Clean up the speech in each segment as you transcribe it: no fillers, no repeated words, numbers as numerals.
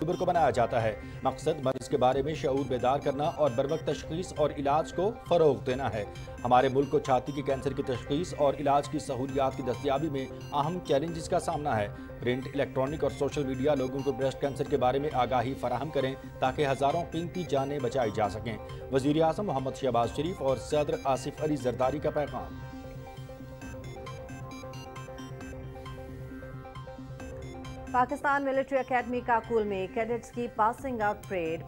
अक्टूबर को मनाया जाता है। मकसद मर्ज के बारे में शऊर बेदार करना और बरवक्त तशखीस और इलाज को फरोग देना है। हमारे मुल्क को छाती के कैंसर की तशखीस और इलाज की सहूलियात की दस्तयाबी में अहम चैलेंजेस का सामना है। प्रिंट, इलेक्ट्रॉनिक और सोशल मीडिया लोगों को ब्रेस्ट कैंसर के बारे में आगाही फराहम करें ताकि हज़ारों कीमती जानें बचाई जा सकें। वज़ीर आज़म मोहम्मद शहबाज शरीफ और सदर आसिफ अली जरदारी का पैगाम। पाकिस्तान मिलिट्री एकेडमी काकुल में कैडेट्स की पासिंग आउट परेड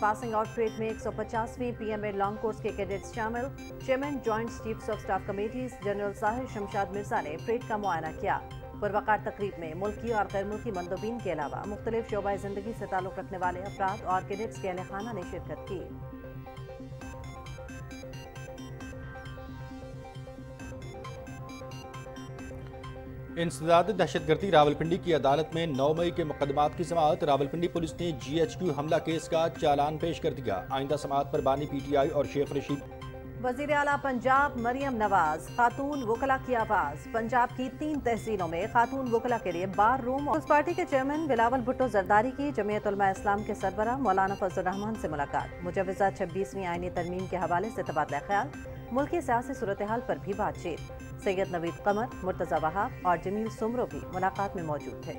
में 150वीं पीएमए लॉन्ग कोर्स के कैडेट्स शामिल। Chairman joint chiefs of staff committees general Sahir Shamshad Mirza ने परेड का मुआयना किया। पुरवकार तकरीब में मुल्की और गैर मुल्की मंदोबीन के अलावा मुख्तलिफ शोबा जिंदगी से ताल्लुक रखने वाले अफराद और कैडेट्स के अहले खाना ने शिरकत की। इंसदाद दहशतगर्दी रावलपिंडी की अदालत में 9 मई के मुकदमात की समाअत। रावलपिंडी पुलिस ने GHQ हमला केस का चालान पेश कर दिया। आइंदा समाअत पर बानी PTI और शेख रशीद। वजीर आला पंजाब मरियम नवाज खातून वकला की आवाज। पंजाब की 3 तहसीलों में खातून वकला के लिए बार रूम। उस पार्टी के चेयरमैन बिलावल भुट्टो जरदारी की जमीयत उलमा इस्लाम के सरबराह मौलाना फजल रहमान से मुलाकात। मुजवजा 26वीं आईनी तरमीम के हवाले से तबादला ख्याल। मुल्की सियासी सूरत हाल पर भी बातचीत। सैयद नवीद कमर, मुर्तजा वहाब और जमील सुमरो भी मुलाकात में मौजूद थे।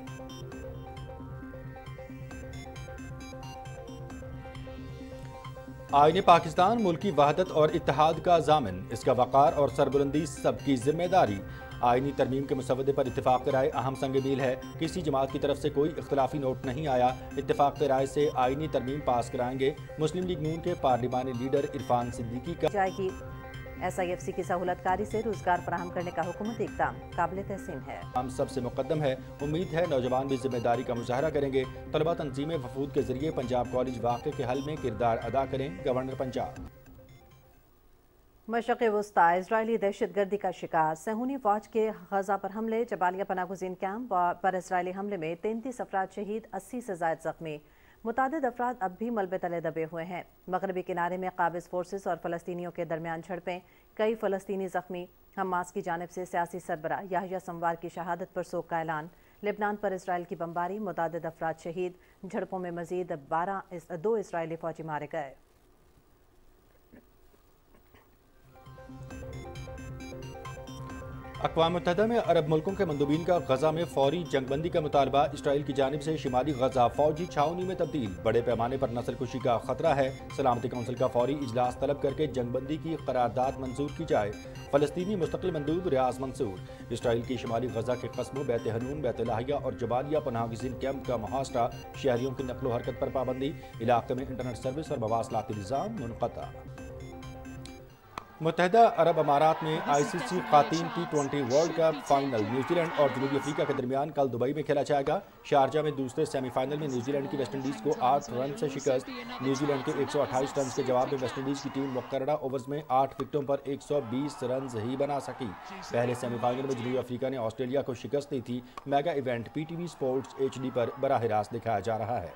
आईने पाकिस्तान मुल्की वहदत और इत्तेहाद का ज़ामिन, इसका वक़ार और सरबुलंदी सबकी जिम्मेदारी। आईनी तरमीम के मुसवदे पर इत्तेफाक राय अहम संग मील है। किसी जमात की तरफ से कोई इख्तलाफी नोट नहीं आया। इत्तेफाक राय से आईनी तरमीम पास कराएंगे। मुस्लिम लीग नून के पार्लिमानी लीडर इरफान सिद्दीकी का जाएगी। SIFC की सहूलतकारी से रोजगार फराहम करने का हुकूमती इक़दाम काबिल तहसीन है। हम सबसे मुकद्दम है। उम्मीद है नौजवान भी जिम्मेदारी का मुजाहरा करेंगे। तलबा तंजीमें वफूद के जरिए पंजाब कॉलेज वाक़े के हल में किरदार अदा करें। गवर्नर पंजाब। मशरक़ वुस्ता इजरायली दहशतगर्दी का शिकार। सहूनी फौज के गजा पर हमले। जबालिया पनागुज़ीन कैंप पर इजरायली हमले में 33 अफराद शहीद, 80 से ज़ायद ज़ख्मी। मुतादिद अफराद अब भी मलबे तले दबे हुए हैं। मगरबी किनारे में काबिज फोर्सेस और फ़लस्तीनियों के दरमियान झड़पें, कई फ़लस्तीनी ज़ख्मी। हमास की जानिब से सियासी सरबरा याहिया संवार की शहादत पर सोग का ऐलान। लेबनान पर इसराइल की बमबारी, मुतादिद अफराद शहीद। झड़पों में मजीद 2 इसराइली फौजी मारे गए। अक़वाम मुत्तहिदा में अरब मुल्कों के मंदूबीन का गजा में फौरी जंगबंदी का मुतालबा। इसराइल की जानिब से शिमाली गजा फौजी छावनी में तब्दील। बड़े पैमाने पर नस्ल कुशी का खतरा है। सलामती कौंसिल का फौरी इजलास तलब करके जंगबंदी की करारदाद मंजूर की जाए। फ़लस्तीनी मुस्तक़िल मंदूब रियाज मंसूर। इसराइल की शिमाली गजा के कस्बों बैत हनून, बैत लाहिया और जबालिया पनाहगज़ीन कैंप का मुहासरा। शहरियों की नक़्ल व हरकत पर पाबंदी। इलाक़े में इंटरनेट सर्विस और मवासलाती निज़ाम मुनक़ता। मुत्तहिदा अरब अमारात में ICC ख़ातीन T20 world cup final New Zealand और जनूबी अफ्रीका के दरमियान कल दुबई में खेला जाएगा। शारजा में दूसरे सेमीफाइनल में न्यूजीलैंड की वेस्टइंडीज़ को 8 रन से शिकस्त। न्यूजीलैंड के 128 रन के जवाब में वेस्टइंडीज़ की टीम मुक़र्ररा ओवर्स में 8 विकेटों पर 120 रन ही बना सकी। पहले सेमीफाइनल में जनूबी अफ्रीका ने ऑस्ट्रेलिया को शिकस्त दी थी। Mega event PTV sports HD पर बराह रास्त दिखाया जा रहा है।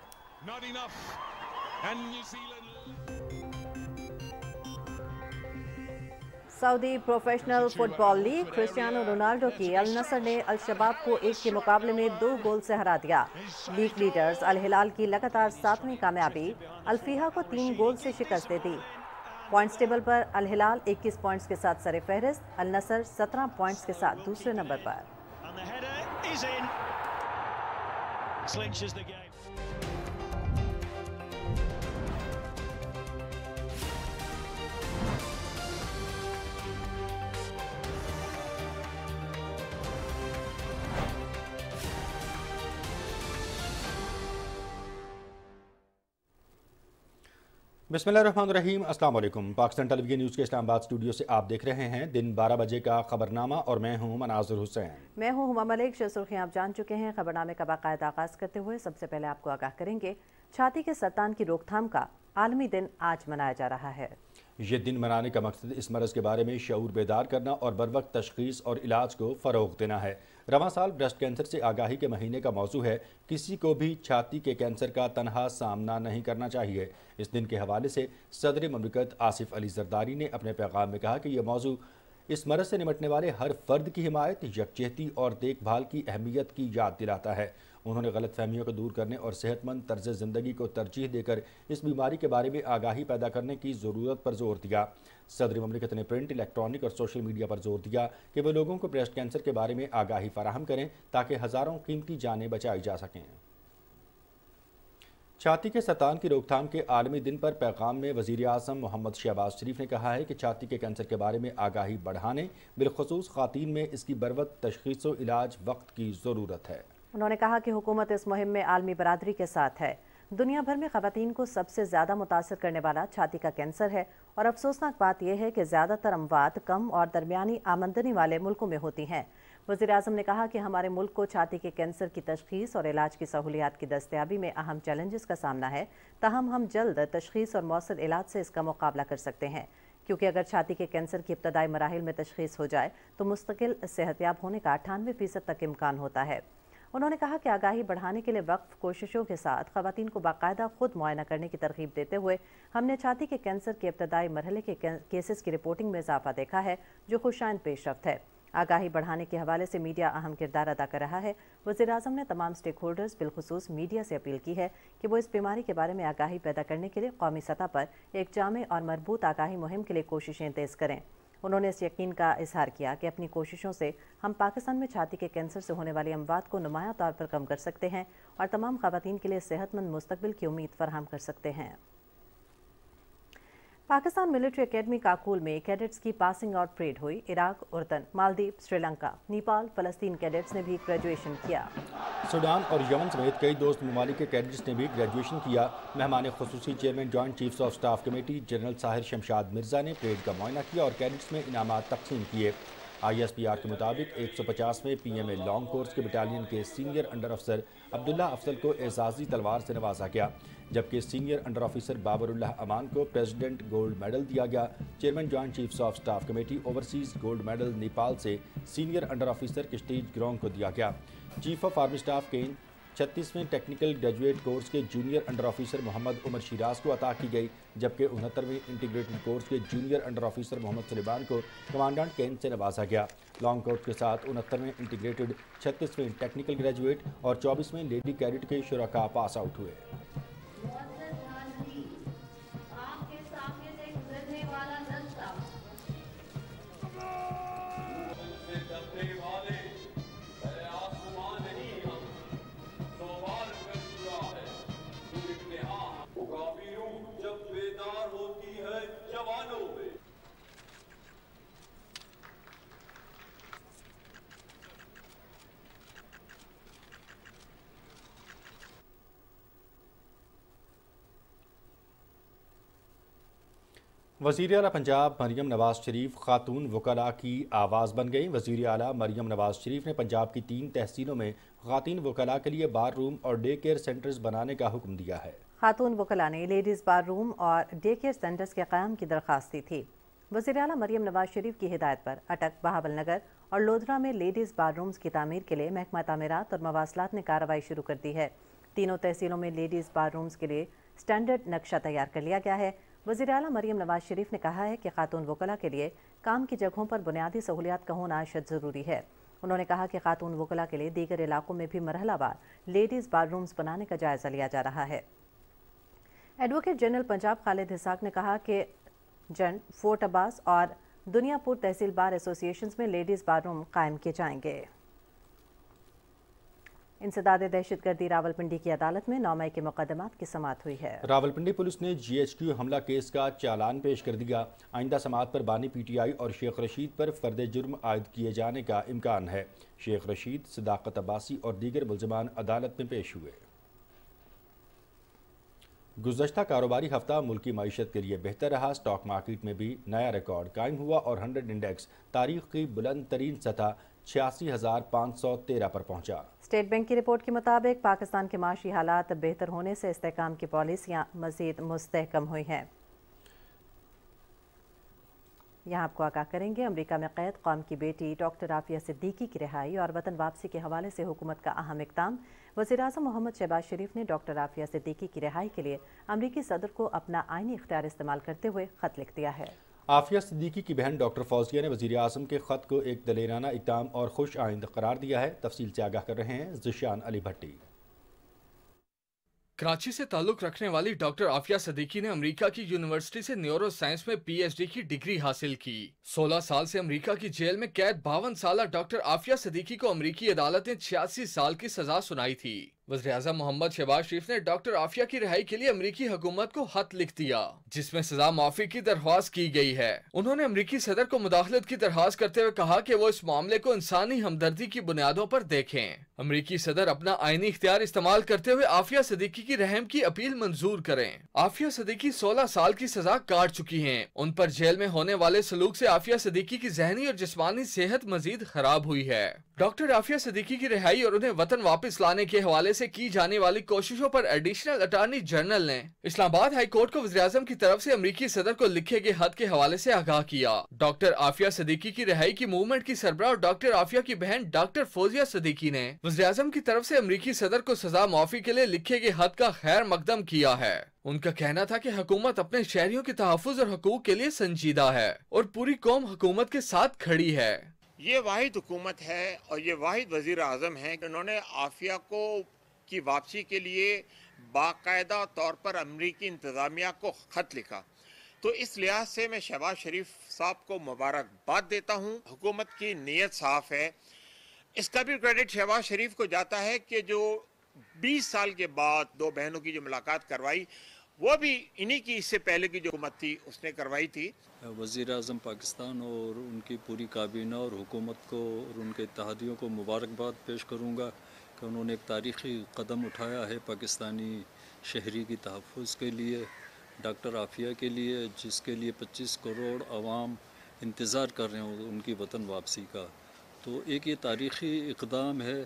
Saudi professional football league Cristiano Ronaldo की अल नसर ने अल शबाब को 1 के मुकाबले में 2 गोल से हरा दिया। लीग लीडर्स अल हिलाल की लगातार 7वीं कामयाबी अल फीहा को 3 गोल से शिकस्त दे दी। पॉइंट्स टेबल पर अल हिलाल 21 पॉइंट्स के साथ सरे फहरिस्त, अल नसर 17 पॉइंट्स के साथ दूसरे नंबर पर। बिस्मिल्लाहिर्रहमानिर्रहीम, अस्सलाम वालेकुम। पाकिस्तान टेलीविजन न्यूज़ के इस्लामाबाद स्टूडियो से आप देख रहे हैं दिन 12 बजे का खबरनामा और मैं हूं मनाज़िर हुसैन। मैं हूं हुमा मलिक। सुर्खियां आप जान चुके हैं। खबरनामे का बाकायदा आगाज करते हुए सबसे पहले आपको आगाह करेंगे छाती के सरतान की रोकथाम का आलमी दिन आज मनाया जा रहा है। ये दिन मनाने का मकसद इस मरज़ के बारे में शऊर बेदार करना और बरवक्त तशख़ीस और इलाज को फ़रोग़ देना है। रवां साल ब्रेस्ट कैंसर से आगाही के महीने का मौजू है। किसी को भी छाती के कैंसर का तनहा सामना नहीं करना चाहिए। इस दिन के हवाले से सदर ममलिकत आसिफ अली जरदारी ने अपने पैगाम में कहा कि यह मौजू इस मरज़ से निमटने वाले हर फर्द की हिमायत, यकजहती और देखभाल की अहमियत की याद दिलाता है। انہوں نے غلط فہمیوں کو دور کرنے اور صحت مند طرز زندگی کو ترجیح دے کر اس بیماری کے بارے میں آگاہی پیدا کرنے کی ضرورت پر زور دیا۔ صدر مملکت نے پرنٹ، الیکٹرانک اور سوشل میڈیا پر زور دیا کہ وہ لوگوں کو بریسٹ کینسر کے بارے میں آگاہی فراہم کریں تاکہ ہزاروں قیمتی جانیں بچائی جا سکیں۔ چھاتی کے سرطان کی روک تھام کے عالمی دن پر پیغام میں وزیر اعظم محمد شہباز شریف نے کہا ہے کہ چھاتی کے کینسر کے بارے میں آگاہی بڑھانے، بالخصوص خواتین میں اس کی بروقت تشخیص و علاج وقت کی ضرورت ہے۔ انہوں نے کہا کہ حکومت اس مہم میں عالمی برادری کے ساتھ ہے۔ دنیا بھر میں خواتین کو سب سے زیادہ متاثر کرنے والا چھاتی کا کینسر ہے اور افسوسناک بات یہ ہے کہ زیادہ تر اموات کم اور درمیانی آمدنی والے ملکوں میں ہوتی ہیں۔ وزیر اعظم نے کہا کہ ہمارے ملک کو چھاتی کے کینسر کی تشخیص اور علاج کی سہولیات کی دستیابی میں اہم چیلنجز کا سامنا ہے، تاہم ہم جلد تشخیص اور مؤثر علاج سے اس کا مقابلہ کر سکتے ہیں، کیونکہ اگر چھاتی کے کینسر کی ابتدائی مراحل میں تشخیص ہو جائے تو مستقل صحتیاب ہونے کا 98% تک امکان ہوتا ہے۔ انہوں نے کہا کہ آگاہی بڑھانے کے لیے وقف کوششوں کے ساتھ خواتین کو باقاعدہ خود معائنہ کرنے کی ترغیب دیتے ہوئے ہم نے چھاتی کے کینسر کے ابتدائی مرحلے کے کیسز کی رپورٹنگ میں اضافہ دیکھا ہے، جو خوشائند پیش رفت ہے۔ آگاہی بڑھانے کے حوالے سے میڈیا اہم کردار ادا کر رہا ہے۔ وزیر اعظم نے تمام سٹیک ہولڈرز بالخصوص میڈیا سے اپیل کی ہے کہ وہ اس بیماری کے بارے میں آگاہی پیدا کرنے کے لیے قومی سطح پر ایک جامع اور مربوط آگاہی مہم کے لیے کوششیں تیز کریں۔ انہوں نے اس یقین کا اظہار کیا کہ اپنی کوششوں سے ہم پاکستان میں چھاتی کے کینسر سے ہونے والی اموات کو نمایاں طور پر کم کر سکتے ہیں اور تمام خواتین کے لیے صحت مند مستقبل کی امید فراہم کر سکتے ہیں۔ پاکستان ملٹری اکیڈمی کاکول میں کیڈٹس کی پاسنگ آؤٹ پریڈ ہوئی۔ عراق، اردن، مالدیپ، سری لنکا، نیپال، فلسطین کیڈٹس نے بھی گریجویشن کیا۔ سوڈان اور یمن سمیت کئی دوست ممالک کے کیڈٹس نے بھی گریجویشن کیا۔ مہمان خصوصی chairman joint chiefs of staff committee general Sahir Shamshad Mirza نے پریڈ کا معائنہ کیا اور کیڈٹس میں انعامات تقسیم کیے۔ ISPR کے مطابق 150ویں PMA لانگ کورس کے بٹالین کے سینئر انڈر افسر عبداللہ افضل کو اعزازی تلوار سے نوازا گیا، جبکہ senior under officer Babar Ullah Aman کو پریزیڈنٹ گولڈ میڈل دیا گیا۔ Chairman joint chiefs of staff committee overseas gold medal Nepal سے senior under officer Kshitij Gurung کو دیا گیا۔ Chief of army staff cane 36ویں ٹیکنیکل گریجویٹ کورس کے junior under officer Muhammad Umar Shiraz کو عطا کی گئی، جبکہ 69ویں انٹیگریٹڈ کورس کے junior under officer Muhammad Sulaiman کو کمانڈنٹ کین سے نوازا گیا۔ لانگ کورس کے ساتھ 69ویں انٹیگریٹڈ، 36ویں ٹیکنیکل گریجویٹ اور 24ویں لیڈی کیڈٹ کے شرکاء پاس آؤٹ ہوئے۔ وزیر اعلیٰ پنجاب مریم نواز شریف خاتون وکلاء کی آواز بن گئیں۔ وزیر اعلیٰ مریم نواز شریف نے پنجاب کی 3 تحصیلوں میں خواتین وکلاء کے لیے بار روم اور ڈے کیئر سینٹرز بنانے کا حکم دیا ہے۔ خاتون وکلاء نے لیڈیز بار روم اور ڈے کیئر سینٹرز کے قیام کی درخواست دی تھی۔ وزیر اعلیٰ مریم نواز شریف کی ہدایت پر اٹک، بہاول نگر اور لودھرا میں لیڈیز بار رومز کی تعمیر کے لیے محکمہ تعمیرات اور مواصلات نے کارروائی شروع کر دی ہے۔ تینوں تحصیلوں میں لیڈیز بار رومز کے لیے سٹینڈرڈ نقشہ تیار کر لیا گیا ہے۔ وزیر اعلیٰ مریم نواز شریف نے کہا ہے کہ خاتون وکلاء کے لیے کام کی جگہوں پر بنیادی سہولیات کا ہونا اشد ضروری ہے۔ انہوں نے کہا کہ خاتون وکلاء کے لیے دیگر علاقوں میں بھی مرحلہ وار لیڈیز بار رومز بنانے کا جائزہ لیا جا رہا ہے۔ ایڈوکیٹ جنرل پنجاب خالد اسحاق نے کہا کہ جنڈ، فورٹ عباس اور دنیا پور تحصیل بار ایسوسی ایشنز میں لیڈیز بار روم قائم کیے جائیں گے۔ انسداد دہشت گردی راولپنڈی کی عدالت میں 9 مئی کے مقدمات کی سماعت ہوئی ہے۔ راولپنڈی پولیس نے GHQ حملہ کیس کا چالان پیش کر دیا۔ آئندہ سماعت پر بانی PTI اور شیخ رشید پر فرد جرم عائد کیے جانے کا امکان ہے۔ شیخ رشید، صداقت عباسی اور دیگر ملزمان عدالت میں پیش ہوئے۔ گزشتہ کاروباری ہفتہ ملکی معیشت کے لیے بہتر رہا۔ سٹاک مارکیٹ میں بھی نیا ریکارڈ قائم ہوا اور 100 انڈیکس تاریخ کی بلند ترین سطح 86,513 پر پہنچا۔ اسٹیٹ بینک کی رپورٹ کے مطابق پاکستان کے معاشی حالات بہتر ہونے سے استحکام کی پالیسیاں مزید مستحکم ہوئی ہیں۔ یہاں آپ کو آگاہ کریں گے، امریکہ میں قید قوم کی بیٹی ڈاکٹر عافیہ صدیقی کی رہائی اور وطن واپسی کے حوالے سے حکومت کا اہم اقدام۔ وزیر اعظم محمد شہباز شریف نے ڈاکٹر عافیہ صدیقی کی رہائی کے لیے امریکی صدر کو اپنا آئینی اختیار استعمال کرتے ہوئے خط لکھ دیا ہے۔ عافیہ صدیقی کی بہن ڈاکٹر فوزیہ نے وزیر اعظم کے خط کو ایک دلیرانہ اقدام اور خوش آئند قرار دیا ہے۔ تفصیل سے آگاہ کر رہے ہیں ذیشان علی بھٹی۔ कराची से ताल्लुक रखने वाली डॉक्टर आफिया सदीकी ने अमेरिका की यूनिवर्सिटी से न्यूरो साइंस में पीएचडी की डिग्री हासिल की। 16 साल से अमेरिका की जेल में कैद 52 साल डॉक्टर आफिया सदीकी को अमेरिकी अदालत ने 86 साल की सजा सुनाई थी। वज़ीर-ए-आज़म मोहम्मद शहबाज शरीफ ने डॉक्टर आफिया की रिहाई के लिए अमेरिकी हुकूमत को खत लिख दिया, जिसमें सजा माफी की दरख्वास्त की गई है। उन्होंने अमेरिकी सदर को मुदाखलत की दरख्वास्त करते हुए कहा कि वो इस मामले को इंसानी हमदर्दी की बुनियादों पर देखें। अमेरिकी सदर अपना आईनी इख्तियार इस्तेमाल करते हुए आफिया सदीकी की रहम की अपील मंजूर करें। आफिया सदीकी 16 साल की सजा काट चुकी हैं। उन पर जेल में होने वाले सलूक से आफिया सदीकी की ज़हनी और जिस्मानी सेहत मजीद खराब हुई है। डॉक्टर आफिया सदीकी की रिहाई और उन्हें वतन वापस लाने के हवाले से की जाने वाली कोशिशों पर एडिशनल अटॉर्नी जनरल ने इस्लामाबाद हाई कोर्ट को वज़ीर-ए-आज़म की तरफ से अमेरिकी सदर को लिखे गए खत के हवाले से आगाह किया। डॉक्टर आफिया सदीकी की रिहाई की मूवमेंट की सरबराह और डॉक्टर आफिया की बहन डॉक्टर फौजिया सदीकी ने वज़ीर-ए-आज़म की तरफ से अमेरिकी सदर को सजा माफी के लिए लिखे गए खत का खैर मकदम किया है। उनका कहना था कि हुकूमत अपने शहरियों के तहफ़्फ़ुज़ और हकूक़ के लिए संजीदा है और पूरी कौम हुकूमत के साथ खड़ी है। ये वाहिद हुकूमत है और ये वाहिद वज़ीर आज़म है कि उन्होंने आफिया को की वापसी के लिए बाकायदा तौर पर अमरीकी इंतज़ामिया को ख़त लिखा। तो इस लिहाज से मैं शहबाज शरीफ साहब को मुबारकबाद देता हूँ। हुकूमत की नीयत साफ़ है। इसका भी क्रेडिट शहबाज शरीफ को जाता है कि जो 20 साल के बाद दो बहनों की जो मुलाकात करवाई वो भी इन्हीं की इससे पहले की जो हुकूमत थी उसने करवाई थी। वज़ीर आज़म पाकिस्तान और उनकी पूरी काबीना और हुकूमत को और उनके इत्तेहादियों को मुबारकबाद पेश करूँगा कि उन्होंने एक तारीख़ी कदम उठाया है पाकिस्तानी शहरी की तहफ़्फ़ुज़ के लिए, डॉक्टर आफिया के लिए, जिसके लिए 25 करोड़ आवाम इंतज़ार कर रहे हैं उनकी वतन वापसी का। तो एक ये तारीख़ी इक़दाम है।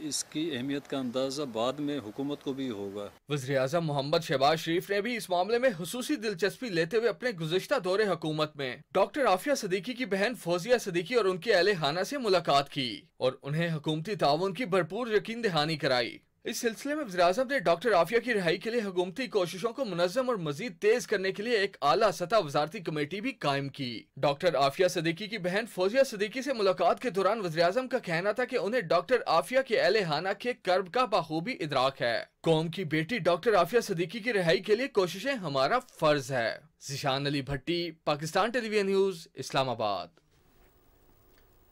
इसकी अहमियत का अंदाज़ा बाद में हुकूमत को भी होगा। वज़ीर-ए-आज़म मोहम्मद शहबाज शरीफ ने भी इस मामले में हुसूसी दिलचस्पी लेते हुए अपने गुज़िश्ता दौरे हुकूमत में डॉक्टर आफिया सदीकी की बहन फौजिया सदीकी और उनके अहले खाना से मुलाकात की और उन्हें हुकूमती ताउन की भरपूर यकीन दहानी कराई। इस सिलसिले में वज़ीर-ए-आज़म ने डॉक्टर आफिया की रिहाई के लिए हुकूमती कोशिशों को मुनज़्ज़म और मज़ीद तेज करने के लिए एक आला सतह वज़ारती कमेटी भी कायम की। डॉक्टर आफिया सदीकी की बहन फौजिया सदीकी से मुलाकात के दौरान वज़ीर-ए-आज़म का कहना था कि उन्हें डॉक्टर आफिया के अहले खाना के कर्ब का बखूबी इदराक है। कौम की बेटी डॉक्टर आफिया सदीकी की रिहाई के लिए कोशिशें हमारा फर्ज है। ज़िशान अली भट्टी, पाकिस्तान टेलीविजन न्यूज़, इस्लामाबाद।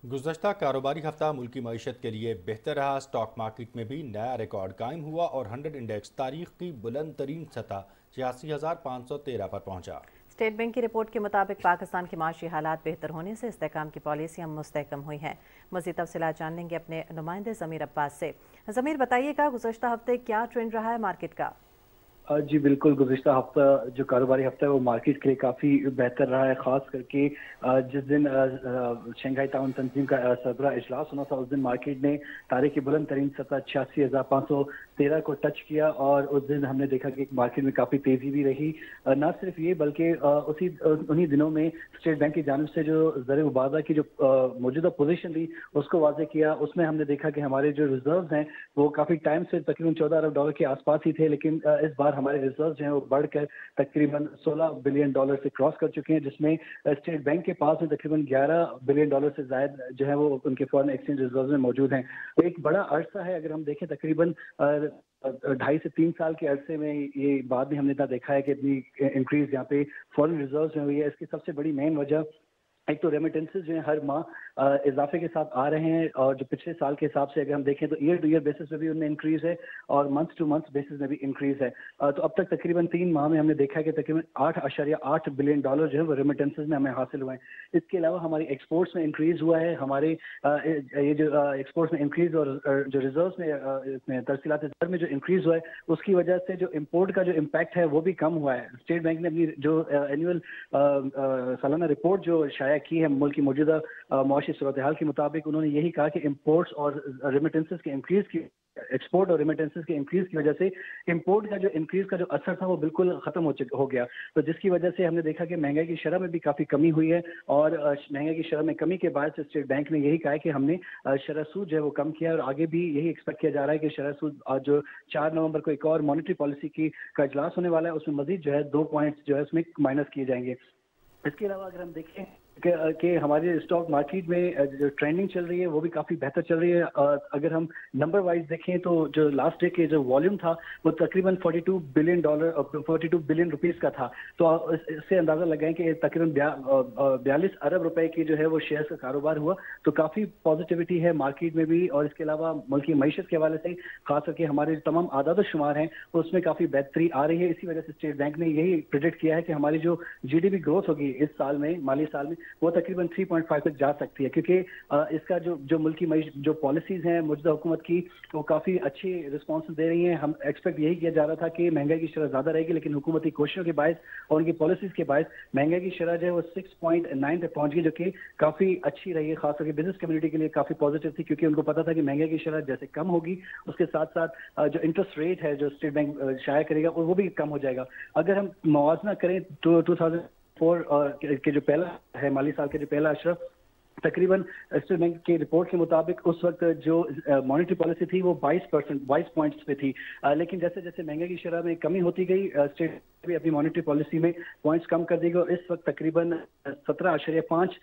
गुज़श्ता कारोबारी हफ्ता मुल्की मईशत के लिए बेहतर रहा। स्टॉक मार्केट में भी नया रिकॉर्ड कायम हुआ और 100 इंडेक्स तारीख की बुलंद तरीन सतह 86,513 पर पहुंचा। स्टेट बैंक की रिपोर्ट के मुताबिक पाकिस्तान के माशी हालात बेहतर होने से इस्तेहकाम की पॉलिसियाँ मुस्तहकम हुई हैं। मज़ीद तफसीलात जान लेंगे अपने नुमाइंदे ज़मीर अब्बास से। ज़मीर, बताइएगा गुज़श्ता हफ्ते क्या ट्रेंड रहा है मार्केट का? जी बिल्कुल, गुज़िश्ता हफ्ता जो कारोबारी हफ्ता है वो मार्केट के लिए काफ़ी बेहतर रहा है। ख़ास करके जिस दिन शंघाई ताउन तंजीम का सरबराह इजलास होना था उस दिन मार्केट ने तारीख की बुलंद तरीन सतह 86,513 को टच किया और उस दिन हमने देखा कि मार्केट में काफ़ी तेज़ी भी रही। न सिर्फ ये बल्कि उन्हीं दिनों में स्टेट बैंक की जानिब से जो ज़र मुबादला की जो मौजूदा पोजीशन थी उसको वाज़े किया। उसमें हमने देखा कि हमारे जो रिजर्व हैं वो काफ़ी टाइम से तकरीबन 14 अरब डॉलर के आसपास ही थे, लेकिन इस बार हमारे रिजर्व जो हैं वो बढ़कर तकरीबन 16 बिलियन डॉलर से क्रॉस कर चुके हैं, जिसमें स्टेट बैंक के पास में तकरीबन 11 बिलियन डॉलर से ज़ायद जो है वो उनके फॉरेन एक्सचेंज रिजर्व में मौजूद हैं। तो एक बड़ा अरसा है, अगर हम देखें तकरीबन 2.5 से 3 साल के अरसे में ये बाद में हमने देखा है कि इतनी इंक्रीज यहाँ पे फॉरेन रिजर्व में हुई है। इसकी सबसे बड़ी मेन वजह एक तो रेमिटेंसेस जो है हर माह इजाफे के साथ आ रहे हैं और जो पिछले साल के हिसाब से अगर हम देखें तो ईयर टू ईयर बेसिस पे भी उनमें इंक्रीज है और मंथ टू मंथ बेसिस में भी इंक्रीज है। तो अब तक तकरीबन 3 माह में हमने देखा है कि तकरीबन 8.8 बिलियन डॉलर जो है वो रेमिटेंसेस में हमें हासिल हुए हैं। इसके अलावा हमारी एक्सपोर्ट्स में इंक्रीज हुआ है। हमारे ये जो एक्सपोर्ट्स में इंक्रीज और जो रिजर्व में तरसीलात में जो इंक्रीज हुआ है उसकी वजह से जो इम्पोर्ट का जो इम्पैक्ट है वो भी कम हुआ है। स्टेट बैंक ने अपनी जो एनुअल सालाना रिपोर्ट जो शाया की है मुल्क की मौजूदा मुआशी सूरत हाल के मुताबिक उन्होंने यही कहा कि इम्पोर्ट्स और रेमिटेंसेस के इंक्रीज की एक्सपोर्ट और रेमिटेंसेस के इंक्रीज की वजह से इंपोर्ट का जो इंक्रीज का जो असर था वो बिल्कुल खत्म हो गया। तो जिसकी वजह से हमने देखा कि महंगाई की शरह में भी काफ़ी कमी हुई है और महंगाई की शरह में कमी के बाद से स्टेट बैंक ने यही कहा है कि हमने शरह सूद जो है वो कम किया और आगे भी यही एक्सपेक्ट किया जा रहा है कि शरह सूद जो 4 नवंबर को एक और मॉनेटरी पॉलिसी का इजलास होने वाला है उसमें मजीद जो है 2 पॉइंट्स जो है उसमें माइनस किए जाएंगे। इसके अलावा अगर हम देखें کہ ہمارے اسٹاک مارکیٹ میں جو ٹرینڈنگ چل رہی ہے وہ بھی کافی بہتر چل رہی ہے. اگر ہم نمبر وائز دیکھیں تو جو لاسٹ ڈے کے جو والیوم تھا وہ تقریباً $42 بلین روپیز کا تھا. تو اس سے اندازہ لگائیں کہ تقریباً 42 ارب روپے کی جو ہے وہ شیئرز کا کاروبار ہوا. تو کافی پازیٹیوٹی ہے مارکیٹ میں بھی, اور اس کے علاوہ ملکی معیشت کے حوالے سے خاص کر کے ہمارے تمام اعداد و شمار ہیں اس میں کافی بہتری آ رہی ہے. اسی وجہ سے اسٹیٹ بینک نے یہی پریڈکٹ کیا ہے کہ ہماری جو GDP گروتھ ہوگی اس سال میں, مالی سال میں, وہ تقریباً 3.5 تک جا سکتی ہے, کیونکہ اس کا جو ملکی جو پالیسیز ہیں موجودہ حکومت کی وہ کافی اچھی رسپانس دے رہی ہیں. ہم ایکسپیکٹ یہی کیا جا رہا تھا کہ مہنگائی کی شرح زیادہ رہے گی, لیکن حکومتی کوششوں کے باعث اور ان کی پالیسیز کے باعث مہنگائی کی شرح جو ہے وہ 6.9 تک پہنچ گئی, جو کہ کافی اچھی رہی ہے خاص کر کے بزنس کمیونٹی کے لیے کافی پازیٹیو تھی, کیونکہ ان کو پتا تھا کہ مہنگائی کی شرح جیسے کم ہوگی اس کے ساتھ ساتھ جو انٹرسٹ ریٹ ہے جو اسٹیٹ بینک شائع کرے گا وہ بھی کم ہو جائے گا. اگر ہم موازنہ کریں تو 2004 کے جو پہلا ہے مالی سال کے جو پہلا اشرہ تقریباً اسٹیٹ بینک کی رپورٹ کے مطابق اس وقت جو مانیٹری پالیسی تھی وہ 22 پوائنٹس پہ تھی, لیکن جیسے جیسے مہنگائی کی شرح میں کمی ہوتی گئی اسٹیٹ بھی اپنی مانیٹری پالیسی میں پوائنٹس کم کر دی گئی. اس وقت تقریباً 17.5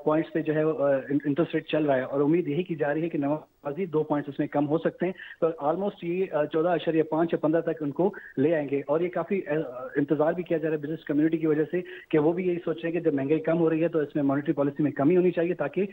پوائنٹس پہ جو ہے انٹرسٹ ریٹ چل رہا ہے, اور امید یہی کی جا رہی ہے کہ مزید 2 پوائنٹس اس میں کم ہو سکتے ہیں. تو آلموسٹ یہ 14.5 یا 15 تک ان کو لے آئیں گے, اور یہ کافی انتظار بھی کیا جا رہا ہے بزنس کمیونٹی کی وجہ سے کہ وہ بھی یہی سوچ رہے ہیں کہ جب مہنگائی کم ہو رہی ہے تو اس میں مانیٹری پالیسی میں کمی ہونی چاہیے تاکہ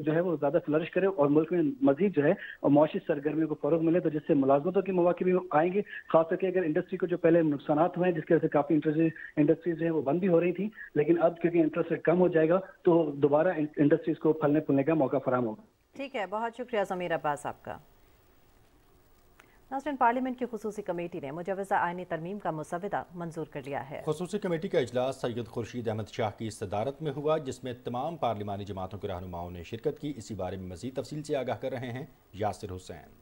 جو ہے وہ زیادہ فلرش کرے اور ملک میں مزید جو ہے معاشی سرگرمیوں کو فروغ ملے, تو جس سے ملازمتوں کے مواقع بھی آئیں گے. خاص کر کے اگر انڈسٹری کو جو پہلے نقصانات ہوئے ہیں جس کی وجہ سے کافی انڈسٹریز جو ہیں وہ بند بھی ہو رہی تھیں, لیکن اب کیونکہ انٹرسٹ ریٹ کم ہو جائے گا تو دوبارہ انڈسٹریز کو پھلنے پھولنے کا موقع فراہم ہوگا. ٹھیک ہے, بہت شکریہ ضمیر عباس آپ کا. ناظرین, پارلیمنٹ کی خصوصی کمیٹی نے مجوزہ آئینی ترمیم کا مسودہ منظور کر لیا ہے. خصوصی کمیٹی کا اجلاس سید خورشید احمد شاہ کی صدارت میں ہوا, جس میں تمام پارلیمانی جماعتوں کے رہنماؤں نے شرکت کی. اسی بارے میں مزید تفصیل سے آگاہ کر رہے ہیں یاسر حسین.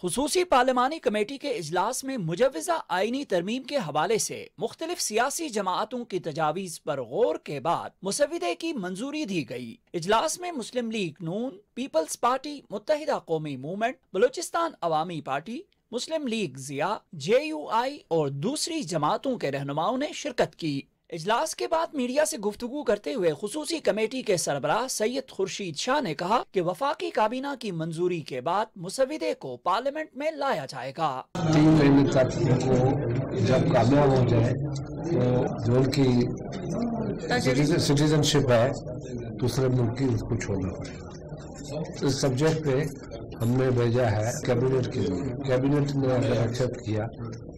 خصوصی پارلیمانی کمیٹی کے اجلاس میں مجوزہ آئینی ترمیم کے حوالے سے مختلف سیاسی جماعتوں کی تجاویز پر غور کے بعد مسودے کی منظوری دی گئی. اجلاس میں مسلم لیگ نون, پیپلز پارٹی, متحدہ قومی موومنٹ, بلوچستان عوامی پارٹی, مسلم لیگ ضیاء, JUI اور دوسری جماعتوں کے رہنماؤں نے شرکت کی. اجلاس کے بعد میڈیا سے گفتگو کرتے ہوئے خصوصی کمیٹی کے سربراہ سید خورشید شاہ نے کہا کہ وفاقی کابینہ کی منظوری کے بعد مسودے کو پارلیمنٹ میں لایا جائے گا. 3 مہینے تک کو جب کامیاب ہو جائے تو جو ان کی سٹیزن شپ ہے دوسرے ملک کی اس کو چھوڑنا پڑے گا. اس سبجیکٹ پہ ہم نے بھیجا ہے کیبنٹ کے لیے, کیبنٹ نے اگر ایکسیپٹ کیا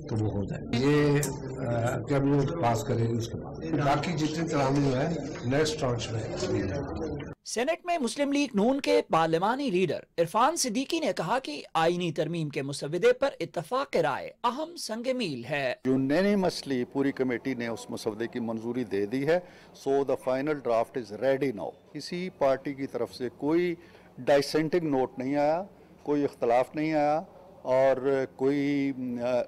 تو وہ ہو جائے. یہ کیبنٹ پاس کرے گی, اس کے بعد باقی جتنے ترامی ہے نیکسٹ ٹرانچ میں. سینٹ میں مسلم لیگ نون کے پارلیمانی لیڈر عرفان صدیقی نے کہا کہ آئینی ترمیم کے مسودے پر اتفاق رائے اہم سنگ میل ہے. یونینیمسلی پوری کمیٹی نے اس مسودے کی منظوری دے دی ہے. So the final draft is ready now. کسی پارٹی کی طرف سے کوئی ڈائسینٹنگ نوٹ نہیں آیا, کوئی اختلاف نہیں آیا اور کوئی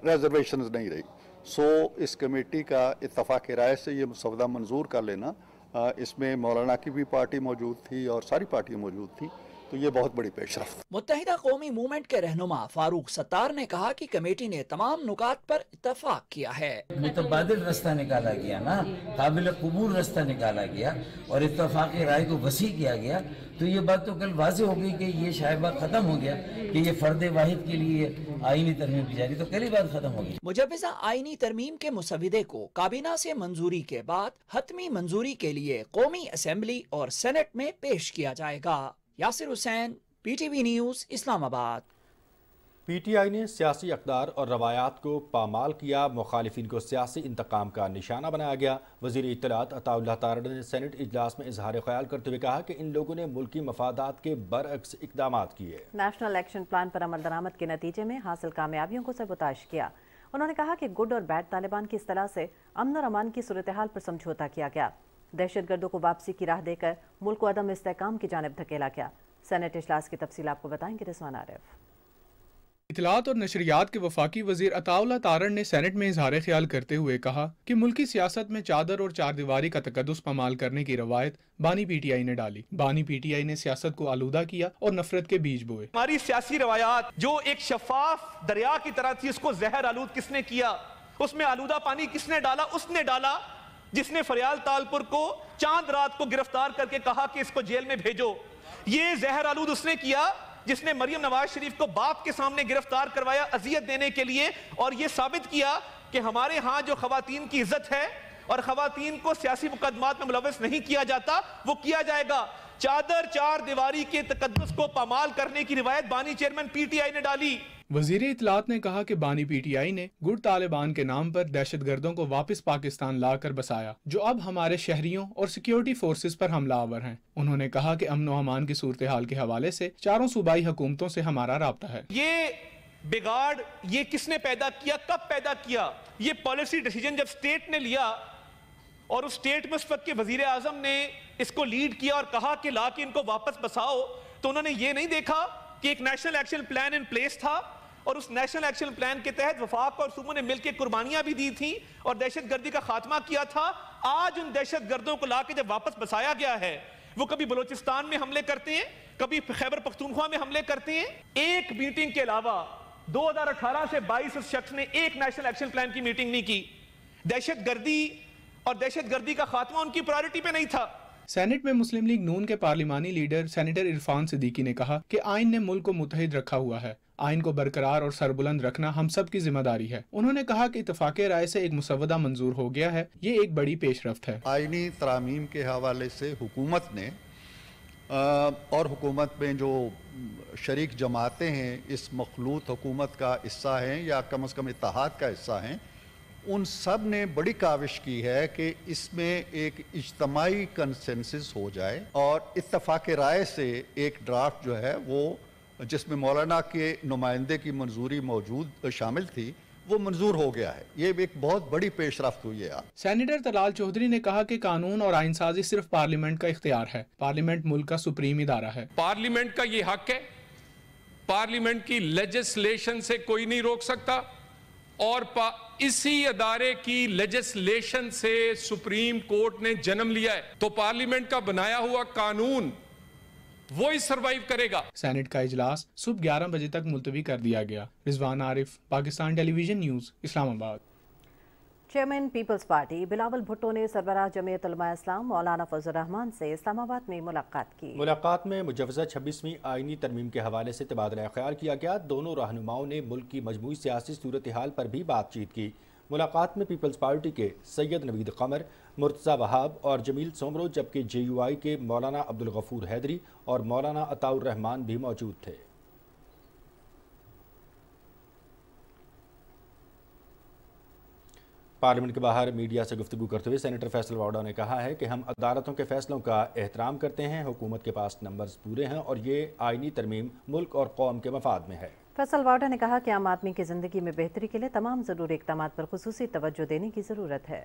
ریزرویشنز نہیں رہی. سو اس کمیٹی کا اتفاق رائے سے یہ مسودہ منظور کر لینا, اس میں مولانا کی بھی پارٹی موجود تھی اور ساری پارٹیاں موجود تھیں, تو یہ بہت بڑی پیش رفت. متحدہ قومی موومنٹ کے رہنما فاروق ستار نے کہا کہ کمیٹی نے تمام نکات پر اتفاق کیا ہے. متبادل رستہ نکالا گیا نا, قابل قبول رستہ نکالا گیا اور اتفاق رائے کو وسیع کیا گیا, تو یہ بات تو کل واضح ہو گئی کہ یہ شائبہ ختم ہو گیا کہ یہ فرد واحد کے لیے آئینی ترمیم کی جا رہی, تو کل ہی بات ختم ہو گئی. مجوزہ آئینی ترمیم کے مسودے کو کابینہ سے منظوری کے بعد حتمی منظوری کے لیے قومی اسمبلی اور سینٹ میں پیش کیا جائے گا. یاسر حسین, PTV نیوز, اسلام آباد. PTI نے سیاسی اقدار اور روایات کو پامال کیا, مخالفین کو سیاسی انتقام کا نشانہ بنایا گیا. وزیر اطلاعات عطا اللہ تارڑ نے سینٹ اجلاس میں اظہار خیال کرتے ہوئے کہا کہ ان لوگوں نے ملکی مفادات کے برعکس اقدامات کیے. نیشنل ایکشن پلان پر عمل درآمد کے نتیجے میں حاصل کامیابیوں کو سبوتاژ کیا. انہوں نے کہا کہ گڈ اور بیڈ طالبان کی اصطلاح سے امن اور امان کی صورتحال پر سمجھوتا کیا گیا. دہشت گردوں کو واپسی کی راہ دے کر ملک کو عدم استحکام کی جانب دھکیلا گیا. سینٹ اجلاس کی تفصیل آپ کو بتائیں گے رضوان عارف. اطلاعات اور نشریات کے وفاقی وزیر عطا اللہ تارڑ نے سینٹ میں اظہار خیال کرتے ہوئے کہا کہ ملکی سیاست میں چادر اور چار دیواری کا تقدس پامال کرنے کی روایت بانی PTI نے ڈالی. بانی PTI نے سیاست کو آلودہ کیا اور نفرت کے بیج بوئے. ہماری سیاسی روایات جو ایک شفاف دریا کی طرح تھی, اس کو زہر آلود کس نے کیا, اس میں آلودہ پانی کس نے ڈالا, اس نے ڈالا जिसने फरियाल तालपुर को चांद रात को गिरफ्तार करके कहा कि इसको जेल में भेजो। ये जहर आलूद उसने किया जिसने मरियम नवाज शरीफ को बाप के सामने गिरफ्तार करवाया अजियत देने के लिए, और ये साबित किया कि हमारे यहाँ जो खवातीन की इज्जत है और खवातीन को सियासी मुकदमात में मुलव्वस नहीं किया जाता, वो किया जाएगा। चादर चार दीवारी के तकद्दुस को पामाल करने की रिवायत बानी चेयरमैन पीटीआई ने डाली। वजीर इत्तलात ने कहा कि बानी पीटीआई ने गुड तालिबान के नाम पर दहशतगर्दों को वापस पाकिस्तान लाकर बसाया, जो अब हमारे शहरियों और सिक्योरिटी फोर्सेस पर हमलावर हैं। उन्होंने कहा कि अमन व अमान की सूरत हाल के हवाले से चारों सूबाई हुकूमतों से हमारा राब्ता है। ये बिगाड़ ये किसने पैदा किया, कब पैदा किया? ये पॉलिसी डिसीजन जब स्टेट ने लिया और उस स्टेट में उस वक्त के वजीर आजम ने इसको लीड किया और कहा कि ला के इनको वापस बसाओ, तो उन्होंने ये नहीं देखा कि एक national action plan in place था और उस नेशनल एक्शन प्लान के तहत वफाक और सूबों ने मिलकर कुर्बानियां भी दी थी और दहशतगर्दी का खात्मा किया था। आज उन दहशतगर्दों को लाके जब वापस बसाया गया है, वो कभी बलोचिस्तान में हमले करते हैं, कभी खैबर पख्तूनख्वा में हमले करते हैं। एक मीटिंग के अलावा 2018 से 22 उस शख्स ने एक नेशनल एक्शन प्लान की मीटिंग नहीं की। दहशतगर्दी और दहशतगर्दी का खात्मा उनकी प्रायोरिटी पे नहीं था। सेनेट में मुस्लिम लीग नून के पार्लिमानी लीडर सेनेटर इरफान सिद्दीकी ने कहा कि आइन ने मुल्क को मुत्तहिद रखा हुआ है। आइन को बरकरार और सरबुलंद रखना हम सब की जिम्मेदारी है। उन्होंने कहा कि इत्तफाक़े राय से एक मुसवदा मंजूर हो गया है, ये एक बड़ी पेशरफ्त है। आइनी तरामीम के हवाले से हुकूमत ने और हुकूमत में जो शरीक जमातें हैं, इस मखलूत हुकूमत का हिस्सा हैं या कम से कम इत्तेहाद का हिस्सा हैं, उन सब ने बड़ी काविश की है कि इसमें एक इज्तमाई कंसेंसस हो जाए और इत्तफाक़ राय से एक ड्राफ्ट जो है वो जिसमें मौलाना के नुमाइंदे की मंजूरी मौजूद शामिल थी, वो मंजूर हो गया है। ये एक बहुत बड़ी पेशरफ्त हुई है। सेनेटर तलाल चौधरी ने कहा कि कानून और आइन साजी सिर्फ पार्लियामेंट का इख्तियार है। पार्लियामेंट मुल्क का सुप्रीम इदारा है। पार्लियामेंट का ये हक है, पार्लियामेंट की लेजिस्लेशन से कोई नहीं रोक सकता और इसी अदारे की लेजिस्लेशन से सुप्रीम कोर्ट ने जन्म लिया है, तो पार्लियामेंट का बनाया हुआ कानून वो ही सरवाइव करेगा। सेनेट का इजलास सुबह 11 बजे तक मुलतवी कर दिया गया। Rizwan Arif, Pakistan television news, Islamabad. Chairman peoples party Bilawal Bhutto ने सरबराह जमीयत उलमा इस्लाम मौलाना फजल रहमान से इस्लामाबाद में मुलाकात की। मुलाकात में मुजव्वज़ा 26वीं आइनी तरमीम के हवाले से तबादला ख्याल किया गया। दोनों रहनुमाओं ने मुल्क की मजमूई सियासी सूरत हाल पर भी बातचीत की। मुलाकात में पीपल्स पार्टी के सैयद नवीद कमर, मुर्तज़ा वहाब और जमील सोमरो, जबकि JUI के मौलाना अब्दुल गफूर हैदरी और मौलाना अताउर रहमान भी मौजूद थे। पार्लियामेंट के बाहर मीडिया से गुफ्तगू करते हुए सेनेटर फैसल वाडा ने कहा है कि हम अदालतों के फैसलों का एहतराम करते हैं, हुकूमत के पास नंबर्स पूरे हैं और ये आइनी तरमीम मुल्क और कौम के मफाद में है। फैसल वाडा ने कहा कि आम आदमी की ज़िंदगी में बेहतरी के लिए तमाम ज़रूरी इक़दामात पर खुसूसी तवज्जो देने की ज़रूरत है।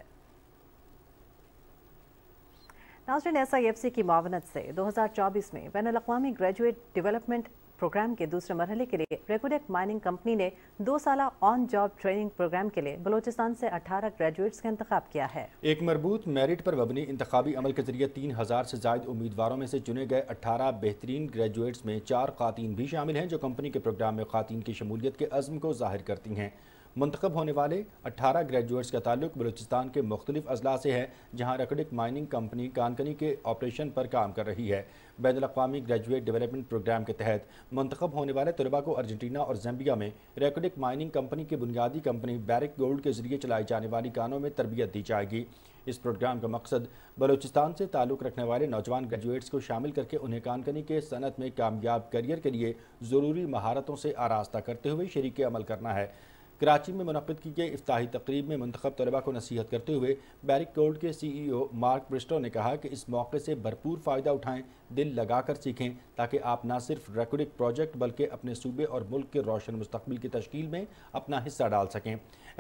नाज़रीन, SIFC की मुआवनत से 2024 में बैनुल-अक़वामी ग्रेजुएट डेवलपमेंट प्रोग्राम के दूसरे मरहले के लिए रेकोडेक माइनिंग कंपनी ने 2 साला ऑन जॉब ट्रेनिंग प्रोग्राम के लिए बलोचिस्तान से 18 ग्रेजुएट्स का इंतखाब किया है। एक मरबूत मेरिट पर मबनी इंतखाबी अमल के जरिए 3000 से ज़ायद उम्मीदवारों में से चुने गए 18 बेहतरीन ग्रेजुएट्स में 4 ख़ातीन भी शामिल हैं, जो कंपनी के प्रोग्राम में ख़ातीन की शमूलियत के अज़्म को ज़ाहिर करती हैं। मुंतखब होने वाले 18 ग्रेजुएट्स का ताल्लुक बलूचिस्तान के मुख्तलिफ अजला से है, जहाँ रेकोडेक माइनिंग कंपनी कानकनी के ऑपरेशन पर काम कर रही है। बैनुल-अक़वामी ग्रेजुएट डेवलपमेंट प्रोग्राम के तहत मुंतखब होने वाले तलबा को अर्जेंटीना और ज़ैम्बिया में रेकोडेक माइनिंग कंपनी की बुनियादी कंपनी बैरिक गोल्ड के जरिए चलाई जाने वाली कानों में तरबियत दी जाएगी। इस प्रोग्राम का मकसद बलूचिस्तान से ताल्लुक़ रखने वाले नौजवान ग्रेजुएट्स को शामिल करके उन्हें कानकनी के सनत में कामयाब करियर के लिए ज़रूरी महारतों से आरास्ता करते हुए शरीक अमल करना है। कराची में मुनक़्क़िद की गई इफ्ताही तकरीब में मुंतखब तलबा को नसीहत करते हुए बैरिक गोल्ड के CEO मार्क ब्रिस्टो ने कहा कि इस मौके से भरपूर फ़ायदा उठाएं, दिल लगाकर सीखें, ताकि आप न सिर्फ रेकोडेक प्रोजेक्ट बल्कि अपने सूबे और मुल्क के रोशन मुस्तक़बिल की तश्कील में अपना हिस्सा डाल सकें।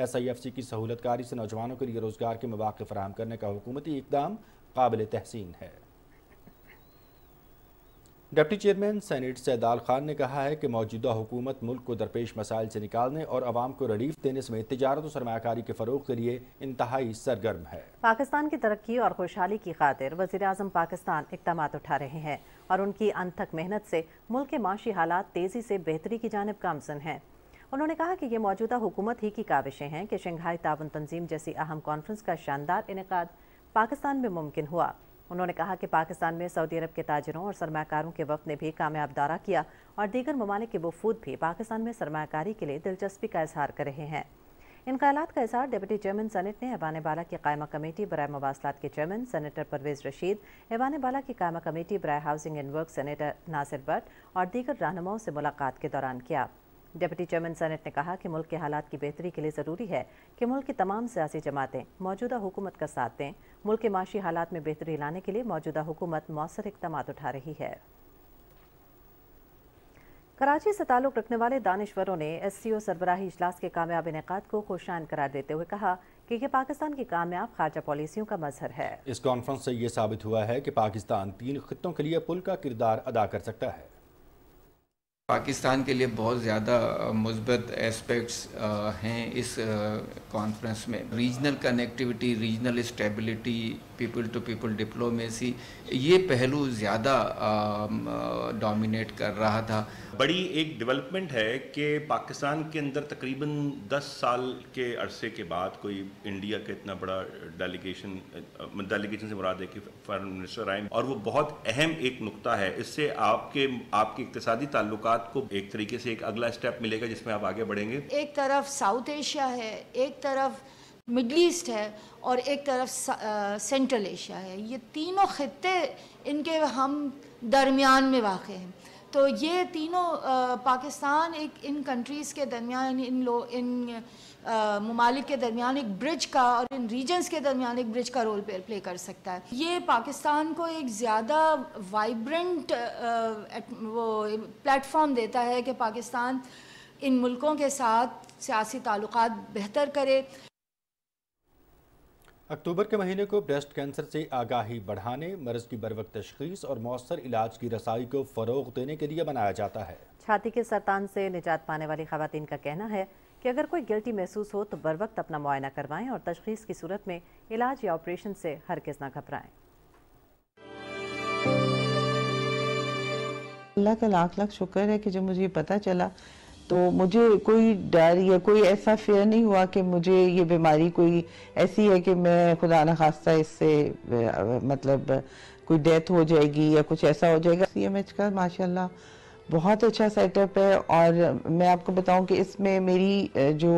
SIFC की सहूलतकारी से नौजवानों के लिए रोज़गार के मौक़े फराहम करने का हुकूमती इक़दाम काबिल तहसीन है। डिप्टी चेयरमैन सेनेट सैदाल खान ने कहा है कि मौजूदा हुकूमत मुल्क को दरपेश मसाइल से निकालने और आवाम को रिलीफ देने समेत तिजारत और सरमायाकारी के फ़रोग़ के लिए इंतहाई सरगर्म है। पाकिस्तान की तरक्की और खुशहाली की खातिर वज़ीर आज़म पाकिस्तान इक़दामात उठा रहे हैं और उनकी अनथक मेहनत से मुल्क के माशी हालात तेज़ी से बेहतरी की जानिब गामज़न हैं। उन्होंने कहा कि ये मौजूदा हुकूमत ही की काविशें हैं कि शंघाई ताउन तंजीम जैसी अहम कॉन्फ्रेंस का शानदार इनेकाद पाकिस्तान में मुमकिन हुआ। उन्होंने कहा कि पाकिस्तान में सऊदी अरब के ताजिरों और सरमायाकारों के वफ्द ने भी कामयाब दौरा किया और दीगर ममालिक के वफूद भी पाकिस्तान में सरमायाकारी के लिए दिलचस्पी का इजहार कर रहे हैं। इन ख्यालात का इजहार डिप्टी चेयरमैन सेनेट ने ऐवान बाला की कायमा कमेटी बराए मवासलात के चेयरमैन सेनेटर परवेज रशीद, ऐवान बाला की कायमा कमेटी बराए housing and work senator Nasir Bhatti और दीगर रहनुमाओं से मुलाकात के दौरान किया। डिप्टी चेयरमैन सेनेट ने कहा कि मुल्क के हालात की बेहतरी के लिए ज़रूरी है कि मुल्क की तमाम सियासी जमातें मौजूदा हुकूमत का साथ दें। मुल्क के माशी हालात में बेहतरी लाने के लिए मौजूदा हुकूमत मौसर इक़दाम उठा रही है। कराची से ताल्लुक़ रखने वाले दानिश्वरों ने SCO सरबराही इजलास के कामयाब इनेकाद को खुशाइन करार देते हुए कहा कि यह पाकिस्तान की कामयाब खारजा पॉलिसियों का मजहर है। इस कॉन्फ्रेंस से ये साबित हुआ है कि पाकिस्तान 3 खित्तों के लिए पुल का किरदार अदा कर सकता है। पाकिस्तान के लिए बहुत ज़्यादा मुस्बत एस्पेक्ट्स हैं इस कॉन्फ्रेंस में। Regional connectivity, regional stability, people to people diplomacy, ये पहलू ज़्यादा डोमिनेट कर रहा था। बड़ी एक डेवलपमेंट है कि पाकिस्तान के अंदर तकरीबन 10 साल के अरसे के बाद कोई इंडिया का इतना बड़ा डेलीगेशन से मुराद है कि फॉरेन मिनिस्टर आए, और वो बहुत अहम एक नुक्ता है। इससे आपके इक़्तिसादी ताल्लुकात को एक तरीके से एक अगला स्टेप मिलेगा जिसमें आप आगे बढ़ेंगे। एक तरफ साउथ एशिया है, एक तरफ मिडल ईस्ट है और एक तरफ सेंट्रल एशिया है। ये तीनों खित्ते इनके हम दरमियान में वाक़ हैं। तो ये तीनों पाकिस्तान एक इन कंट्रीज़ के दरमियान, इन ममालिक के दरमियान एक ब्रिज का और इन रीजन्स के दरमियान एक ब्रिज का रोल प्ले कर सकता है। ये पाकिस्तान को एक ज़्यादा वाइब्रेंट वो प्लेटफॉर्म देता है कि पाकिस्तान इन मुल्कों के साथ सियासी ताल्लुकात बेहतर करे। अक्टूबर के महीने को ब्रेस्ट कैंसर से आगाही बढ़ाने, मर्ज की बरवक्त तशख़ीस और मौसर इलाज की रसाई को फ़रोग़ देने के लिए बनाया जाता है। छाती के सरतान से निजात पाने वाली ख़वातीन का कहना है कि अगर कोई गिल्टी महसूस हो तो बर वक्त अपना मुआयना करवाएं और तशख़ीस की सूरत में इलाज या ऑपरेशन से हरगिज़ ना घबराएं। अल्लाह का लाख लाख शुक्र है कि जब मुझे पता चला तो मुझे कोई डर या कोई ऐसा फेयर नहीं हुआ कि मुझे ये बीमारी कोई ऐसी है कि मैं खुदा न खास्ता इससे मतलब कोई डेथ हो जाएगी या कुछ ऐसा हो जाएगा। CMH का माशाल्लाह बहुत अच्छा सेटअप है और मैं आपको बताऊं कि इसमें मेरी जो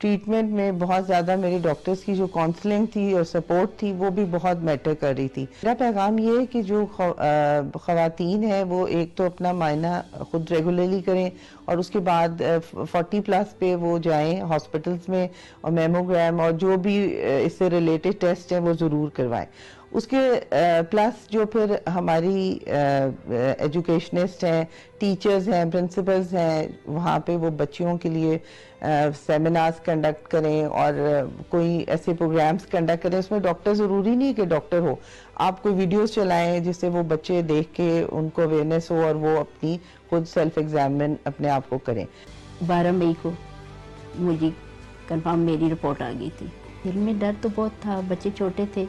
ट्रीटमेंट में बहुत ज़्यादा मेरे डॉक्टर्स की जो काउंसलिंग थी और सपोर्ट थी वो भी बहुत मैटर कर रही थी। मेरा पैगाम ये है कि जो ख़वातीन है वो एक तो अपना मायना खुद रेगुलरली करें और उसके बाद 40+ पे वो जाएं हॉस्पिटल्स में और मेमोग्राम और जो भी इससे रिलेटेड टेस्ट हैं वो ज़रूर करवाएं। उसके प्लस जो फिर हमारी एजुकेशनिस्ट हैं, टीचर्स हैं, प्रिंसिपल्स हैं, वहाँ पे वो बच्चियों के लिए सेमिनार्स कंडक्ट करें और कोई ऐसे प्रोग्राम्स कंडक्ट करें। उसमें डॉक्टर ज़रूरी नहीं कि डॉक्टर हो, आप कोई वीडियोस चलाएं जिससे वो बच्चे देख के उनको अवेयरनेस हो और वो अपनी खुद सेल्फ एग्जामिन अपने आप को करें। 12 मई को मुझे कंफर्म मेरी रिपोर्ट आ गई थी। दिल में डर तो बहुत था, बच्चे छोटे थे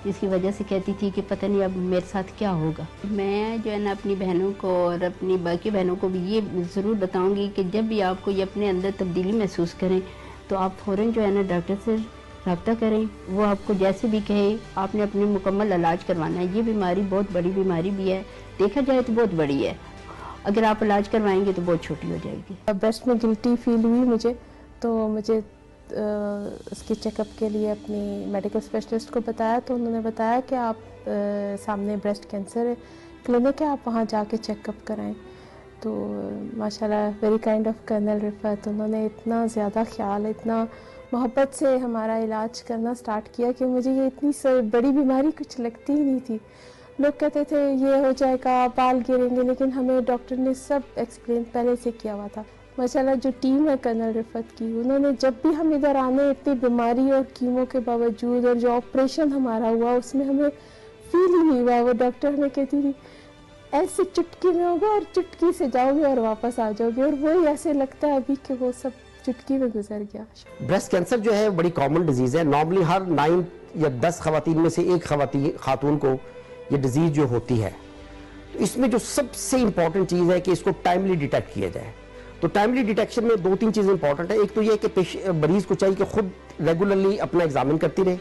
जिसकी वजह से कहती थी कि पता नहीं अब मेरे साथ क्या होगा। मैं जो है ना अपनी बहनों को और अपनी बाकी बहनों को भी ये ज़रूर बताऊंगी कि जब भी आपको ये अपने अंदर तब्दीली महसूस करें तो आप फ़ौरन जो है ना डॉक्टर से रब्ता करें। वो आपको जैसे भी कहे आपने अपने मुकम्मल इलाज करवाना है। ये बीमारी बहुत बड़ी बीमारी भी है, देखा जाए तो बहुत बड़ी है, अगर आप इलाज करवाएंगे तो बहुत छोटी हो जाएगी। ब्रेस्ट में गिल्टी फील हुई मुझे, तो मुझे उसके चेकअप के लिए अपनी मेडिकल स्पेशलिस्ट को बताया तो उन्होंने बताया कि आप सामने ब्रेस्ट कैंसर क्लिनिक है, आप वहाँ जाके चेकअप कराएं। तो माशाल्लाह very kind of colonel Rifat, उन्होंने इतना ज़्यादा ख्याल, इतना मोहब्बत से हमारा इलाज करना स्टार्ट किया कि मुझे ये इतनी बड़ी बीमारी कुछ लगती ही नहीं थी। लोग कहते थे ये हो जाएगा, बाल गिरेंगे, लेकिन हमें डॉक्टर ने सब एक्सप्लेन पहले से किया हुआ था। माशाल्लाह जो टीम है कर्नल रिफत की, उन्होंने जब भी हम इधर आने इतनी बीमारी और कीमो के बावजूद और जो ऑपरेशन हमारा हुआ उसमें हमें फील ही नहीं हुआ। वो डॉक्टर हमें कहती थी ऐसे चुटकी में होगा और चुटकी से जाओगे और वापस आ जाओगे, और वही ऐसे लगता है अभी कि वो सब चुटकी में गुजर गया। ब्रेस्ट कैंसर जो है बड़ी कॉमन डिजीज़ है। नॉर्मली हर 9 या 10 खवातीन में से एक खातून को ये डिजीज़ जो होती है। तो इसमें जो सबसे इम्पॉर्टेंट चीज़ है कि इसको टाइमली डिटेक्ट किया जाए। तो टाइमली डिटेक्शन में 2-3 चीज़ें इंपॉर्टेंट है। एक तो ये कि मरीज़ को चाहिए कि खुद रेगुलरली अपना एग्जामिन करती रहे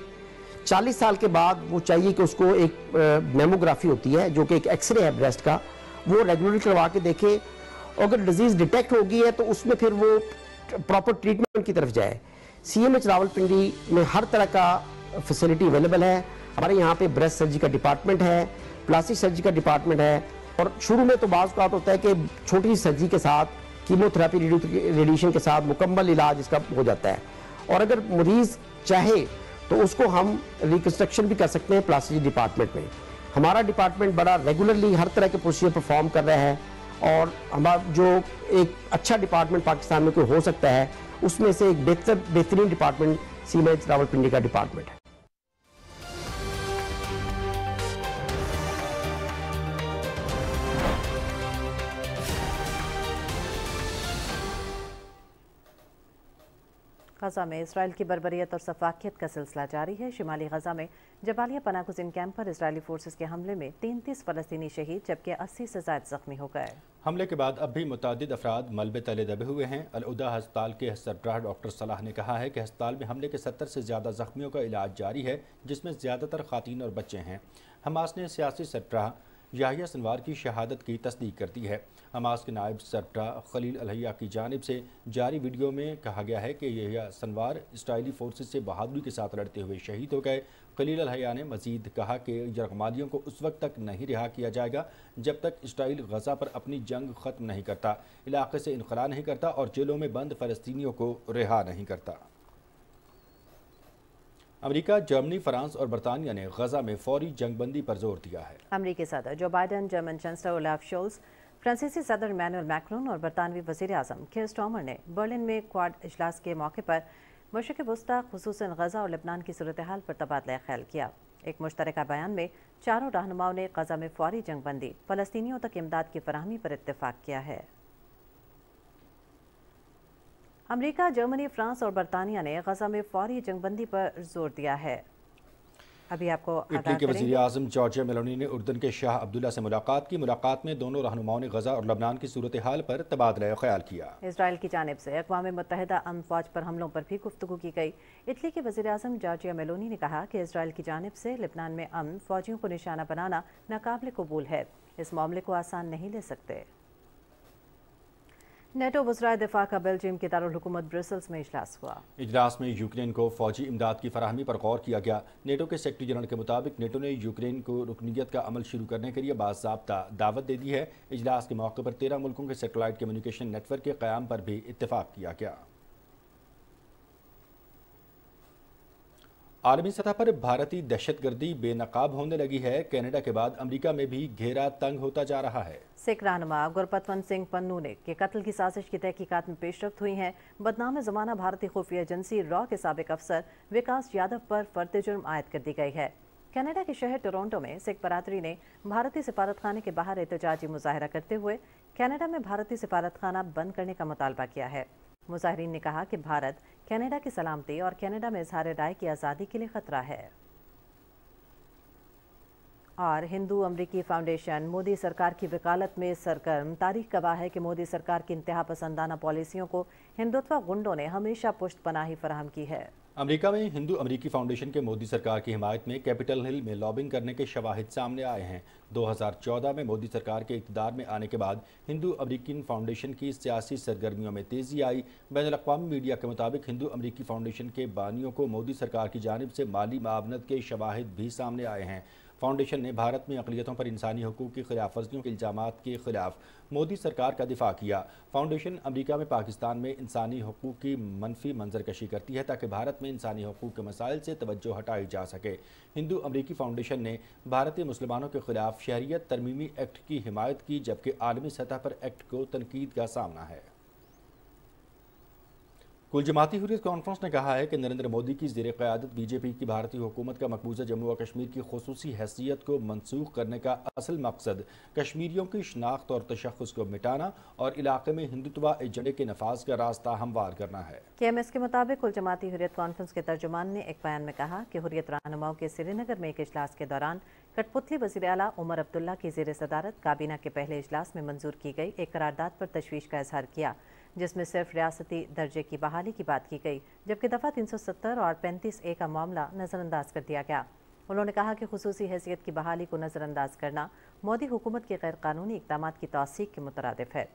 40 साल के बाद वो चाहिए कि उसको एक मेमोग्राफी होती है जो कि एक एक्सरे है ब्रेस्ट का, वो रेगुलरली करवा के देखे। अगर डिजीज डिटेक्ट हो गई है तो उसमें फिर वो प्रॉपर ट्रीटमेंट की तरफ जाए। CMH रावलपिंडी में हर तरह का फैसिलिटी अवेलेबल है। हमारे यहाँ पे ब्रेस्ट सर्जरी का डिपार्टमेंट है, प्लास्टिक सर्जरी का डिपार्टमेंट है, और शुरू में तो बाज़ औक़ात होता है कि छोटी सी सर्जरी के साथ कीमोथेरेपी रेडिएशन के साथ मुकम्मल इलाज इसका हो जाता है, और अगर मरीज़ चाहे तो उसको हम रिकन्स्ट्रक्शन भी कर सकते हैं प्लास्टिक डिपार्टमेंट में। हमारा डिपार्टमेंट बड़ा रेगुलरली हर तरह के प्रोसीजर परफॉर्म कर रहा है, और हमारा जो एक अच्छा डिपार्टमेंट पाकिस्तान में कोई हो सकता है उसमें से एक बेहतरीन डिपार्टमेंट CMH रावलपिंडी का डिपार्टमेंट है। गजा में इसराइल की बर्बरियत और सफाकियत का सिलसिला जारी है। शिमाली गजा में जबालिया पनागुज़ीन कैंप पर इजरायली फोर्सेस के हमले में 33 फलस्तीनी शहीद जबकि 80 से ज़ायद जख्मी हो गए। हमले के बाद अब भी मुतअद्दिद अफराद मलबे तले दबे हुए हैं। अल-उदा अस्पताल के सरबराह डॉक्टर सलाह ने कहा है कि अस्पताल में हमले के 70 से ज़्यादा जख्मियों का इलाज जारी है, जिसमें ज़्यादातर ख़वातीन और बच्चे हैं। हमास ने सियासी सरबराह याहिया सिनवार की शहादत की तस्दीक कर दी है। हमास के नायब सरबराह खलील अलहैया की जानिब से जारी वीडियो में कहा गया है कि याहिया सिनवार इस्राइली फोर्सेस से बहादुरी के साथ लड़ते हुए शहीद हो गए। खलील अलहैया ने मजीद कहा कि यरगमालियों को उस वक्त तक नहीं रिहा किया जाएगा जब तक इसराइल गजा पर अपनी जंग ख़त्म नहीं करता, इलाके से इनखला नहीं करता और जेलों में बंद फ़लस्तीनियों को रिहा नहीं करता। अमेरिका, जर्मनी, फ्रांस और बरतानिया ने गजा में फौरी जंगबंदी पर जोर दिया है। अमेरिकी सदर जो Biden, German chancellor Olaf Sholes, फ्रांसीसी सदर इमैनुअल मैक्रोन और बरतानवी वज़ीर आज़म कीर स्टार्मर ने बर्लिन में क्वाड इजलास के मौके पर मशरिक़ वस्ता खुसूसन गजा और लेबनान की सूरत हाल पर तबादला ख्याल किया। एक मुश्तरका बयान में चारों रहनुमाओं ने गजा में फौरी जंगबंदी, फ़लस्तीनियों तक इमदाद की फराहमी पर इत्तेफाक किया है। अमेरिका, जर्मनी, फ्रांस और बरतानिया ने गजा में फौरी जंगबंदी पर जोर दिया है। अभी आपको इटली के वज़ीर आज़म जॉर्जिया मेलोनी ने उर्दन के शाह अब्दुल्ला से मुलाकात की। मुलाकात में दोनों रहनुमाओं ने गजा और लबनान की सूरत हाल पर तबादला ख्याल किया। इसराइल की जानिब से अक़वाम मुत्तहिदा अमन फ़ौज पर हमलों पर भी गुफ्तगू की गई। इटली के वज़ीर आज़म जॉर्जिया मेलोनी ने कहा कि इसराइल की जानिब से लेबनान में अमन फ़ौजियों को निशाना बनाना नाकाबिल कबूल है, इस मामले को आसान नहीं ले सकते। नेटो वज़राए दिफा का बेल्जियम के दारुल हुकूमत ब्रसल्स में इजलास हुआ। इजलास में यूक्रेन को फौजी इमदाद की फराहमी पर गौर किया गया। नेटो के सेक्रेटरी जनरल के मुताबिक नेटो ने यूक्रेन को रुकनीत का अमल शुरू करने के लिए बाज़ाब्ता दावत दे दी है। इजलास के मौके पर 13 मुल्कों के सेटेलाइट कम्युनिकेशन नेटवर्क के क़याम पर भी इत्तेफाक किया गया। आलमी सतह पर भारतीय दहशतगर्दी बेनकाब होने लगी है। कनाडा के बाद अमेरिका में भी घेरा तंग होता जा रहा है। सिख रहनुमा गुरपतवंत सिंह पन्नू ने के कत्ल की साजिश की तहकीकात में पेशरफ्त हुई है। बदनाम ज़माना भारतीय खुफिया एजेंसी रॉ के साबिक अफसर विकास यादव पर फर्द जुर्म आयद कर दी गई है। कनाडा के शहर टोरंटो में सिख बरादरी ने भारतीय सिफारतखाने के बाहर एहतजाजी मुजाहरा करते हुए कनाडा में भारतीय सिफारतखाना बंद करने का मुतालबा किया है। मुजाहिरीन ने कहा कि भारत कनाडा की सलामती और कनाडा में इजहार राय की आज़ादी के लिए खतरा है। और हिंदू अमरीकी फाउंडेशन मोदी सरकार की वकालत में सरगर्म। तारीख गवाह है कि मोदी सरकार की इंतहा पसंदाना पॉलिसियों को हिंदुत्व गुंडों ने हमेशा पुश्त पनाही फराहम की है। अमेरिका में हिंदू अमरीकी फाउंडेशन के मोदी सरकार की हिमायत में कैपिटल हिल में लॉबिंग करने के शवाहिद सामने आए हैं। 2014 में मोदी सरकार के इक़्तिदार में आने के बाद हिंदू अमरीकी फाउंडेशन की सियासी सरगर्मियों में तेज़ी आई। बैनुल-अक़वामी मीडिया के मुताबिक हिंदू अमरीकी फाउंडेशन के बानियों को मोदी सरकार की जानिब से माली मावनत के शवाहिद भी सामने आए हैं। फाउंडेशन ने भारत में अक़लियतों पर इंसानी हकूक़ की खिलाफ वर्जियों के इल्ज़ामात के खिलाफ मोदी सरकार का दिफा किया। फाउंडेशन अमेरिका में पाकिस्तान में इंसानी हकूक़ की मनफी मंजरकशी करती है ताकि भारत में इंसानी हकूक़ के मसाइल से तवज्जो हटाई जा सके। हिंदू अमरीकी फाउंडेशन ने भारतीय मुसलमानों के खिलाफ शहरियत तरमीमी एक्ट की हिमायत की, जबकि आलमी सतह पर एक्ट को तनकीद का सामना है। कुल जमाती हुर्रियत कॉन्फ्रेंस ने कहा है कि नरेंद्र मोदी की ज़ेर क़यादत बीजेपी की भारतीय हुकूमत का मकबूजा जम्मू व कश्मीर की खुसूसी हैसियत को मनसूख करने का असल मकसद कश्मीरियों की शनाख्त और तशख़्ख़ुस को मिटाना और इलाके में हिंदुत्व एजेंडे के नफाज का रास्ता हमवार करना है। KMS के मुताबिक कुल जमाती हुर्रियत कॉन्फ्रेंस के तर्जुमान ने एक बयान में कहा कि हुर्रियत रहनुमाओं के श्रीनगर में एक इजलास के दौरान कठपुतली वज़ीर आला उमर अब्दुल्ला की ज़ेर सदारत काबीना के पहले इजलास में मंजूर की गई एक करारदाद पर तशवीश का इजहार किया। जिसमें सिर्फ रियासती दर्जे की बहाली की बात की गई, जबकि दफ़ा 370 और 35A का मामला नज़रअंदाज कर दिया गया। उन्होंने कहा कि खुसूसी हैसियत की बहाली को नज़रअंदाज करना मोदी हुकूमत के गैर कानूनी इक़दाम की तौसीक के मुतरादिफ है।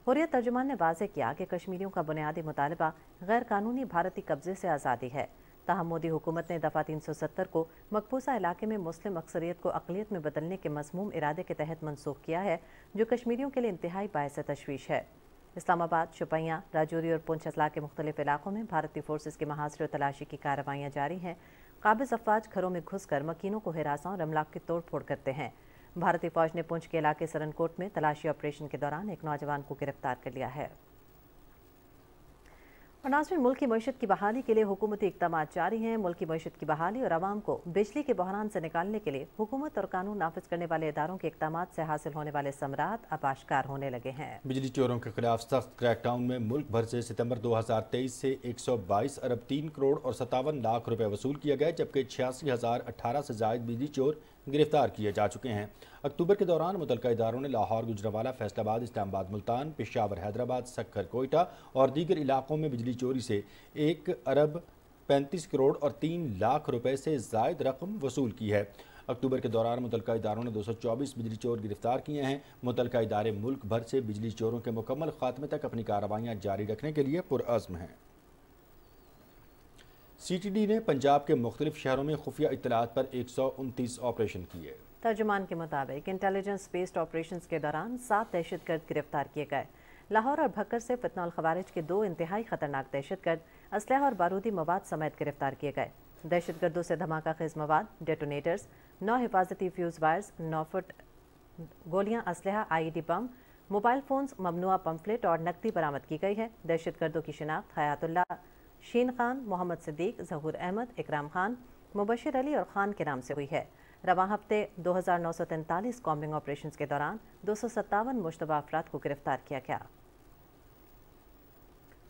हुर्रियत तर्जुमान ने वाज़ेह किया कि कश्मीरियों का बुनियादी मुतालबा गैर कानूनी भारती कब्जे से आज़ादी है। ताहम मोदी हुकूमत ने दफ़ा 370 को मकबूजा इलाके में मुस्लिम अक्सरियत को अक़लियत में बदलने के मज़मूम इरादे के तहत मनसूख किया है, जो कश्मीरियों के लिए इंतहाई बायस तशवीश है। इस्लामाबाद, शुपैयाँ, राजौरी और पुंछ अजला के मुख्तलिफ इलाकों में भारतीय फोर्सेज की महासरे और तलाशी की कार्रवाइयाँ जारी हैं। काबिज अफवाज घरों में घुसकर मकीनों को हिरासा और अमलाक की तोड़ फोड़ करते हैं। भारतीय फौज ने पुंछ के इलाके सरनकोट में तलाशी ऑपरेशन के दौरान एक नौजवान को गिरफ्तार कर लिया है। और नाज़रीन, मुल्क की मईशत की बहाली के लिए हुकूमती इक़दाम जारी हैं। मुल्क की मईशत की बहाली और आवाम को बिजली के बहरान से निकालने के लिए हुकूमत और कानून नाफिज करने वाले इदारों के इक़दाम से हासिल होने वाले समरात अब आश्कार होने लगे हैं। बिजली चोरों के खिलाफ सख्त क्रैकडाउन में मुल्क भर से सितंबर 2023 से 122 अरब 3 करोड़ और 57 लाख रुपए वसूल किए गए, जबकि 86,018 से जायद बिजली चोर गिरफ्तार किए जा चुके हैं। अक्टूबर के दौरान मुतलका इदारों ने लाहौर, गुजरांवाला, फैसलाबाद, इस्लामाबाद, मुल्तान, पेशावर, हैदराबाद, सक्खर, कोयटा और दीगर इलाकों में बिजली चोरी से 1 अरब 35 करोड़ और 3 लाख रुपए से जायद रकम वसूल की है। अक्टूबर के दौरान मुतलका इदारों ने 224 बिजली चोर गिरफ्तार किए हैं। मुतलका इदारे मुल्क भर से बिजली चोरों के मुकम्मल खात्मे तक अपनी कार्रवाइयाँ जारी रखने के लिए पुरअज़्म हैं। CTD ने पंजाब के मुख्तलिफ शहरों में खुफिया इत्तलात पर 129 ऑपरेशन किए। तर्जुमान के मुताबिक इंटेलिजेंस बेस्ड ऑपरेशन के दौरान 7 दहशतगर्द गिरफ्तार किए गए। लाहौर और भक्कर से फितनल खवारिज के 2 इंतहाई खतरनाक दहशतगर्द असलहा और बारूदी मवाद समेत गिरफ्तार किए गए। दहशतगर्दों से धमाका खेज मवाद, डेटोनेटर्स, 9 हिफाजती फ्यूज वायर्स, 9 फुट गोलियां, असलहा, IED बम, मोबाइल फोन्स, ममनुआ पम्फलेट और नकदी बरामद की गई है। दहशतगर्दों की शिनाख्त हयातुल्ला, शीन खान, मोहम्मद सिद्दीक, जहूर अहमद, इकराम खान, मुबशिर अली और खान के नाम से हुई है। रवां हफ्ते 2943 कॉम्बिंग ऑपरेशन के दौरान 257 मुश्तबा अफराद को गिरफ्तार किया गया।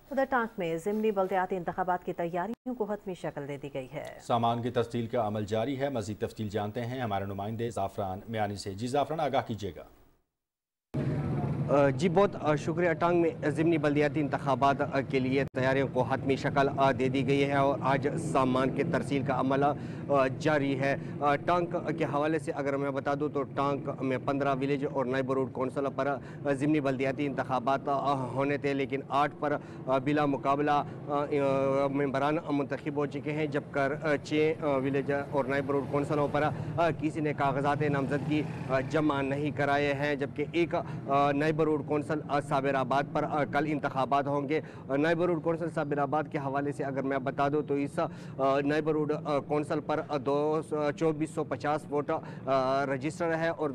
उधर टांक में ज़िमनी बल्दियाती इंतखाबात की तैयारियों को हतमी शक्ल दे दी गई है। सामान की तस्दील का अमल जारी है। मज़ीद तफसील जानते हैं हमारे नुमाइंदे ज़ाफ़रान मियानी से। जी ज़ाफ़रान, आगाह कीजिएगा। जी बहुत शुक्रिया। टांग में ज़िमनी बल्दियाती इंतखाबात के लिए तैयारियों को हतमी शक्ल दे दी गई है और आज सामान के तरसील का अमल जारी है। टांग के हवाले से अगर मैं बता दूं तो टांग में 15 विलेज और नेबरहुड कौंसल पर ज़िमनी बल्दियाती इंतखाबात होने थे, लेकिन 8 पर बिला मुकाबला मेंबरान मुंतखब हो चुके हैं, जबकि 6 विलेज और नेबरहुड कौंसलों पर किसी ने कागजात नामजदगी जमा नहीं कराए हैं, जबकि एक नेबरहुड कौंसल साबिराबाद पर कल इंतखाबात होंगे। नेबरहुड कौंसल साबिराबाद के हवाले से अगर मैं बता दूं तो इस नेबरहुड कौंसल पर 2450 वोट रजिस्टर है और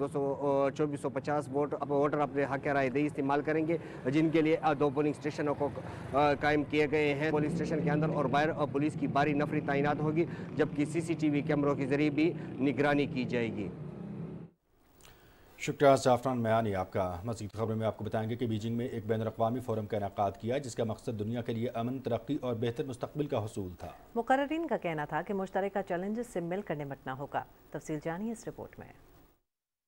2450 वोटर अपने हक राय दही इस्तेमाल करेंगे, जिनके लिए 2 पोलिंग स्टेशनों को कायम किए गए हैं। पोलिंग स्टेशन के अंदर और बाहर पुलिस की भारी नफरी तैनात होगी, जबकि CCTV कैमरों के जरिए भी निगरानी की जाएगी। शुक्रिया ज़ाफ़रान मियानी आपका। मज़ीद खबरों में आपको बताएंगे कि बीजिंग में एक बैनुल-अक़वामी फ़ोरम का इनेकाद किया, जिसका मकसद दुनिया के लिए अमन, तरक्की और बेहतर मुस्तक़बिल का हुसूल था। मुक़र्रिरीन का कहना था कि मुश्तरका चैलेंजेस से मिलकर निपटना होगा। तफसील जानिए इस रिपोर्ट में।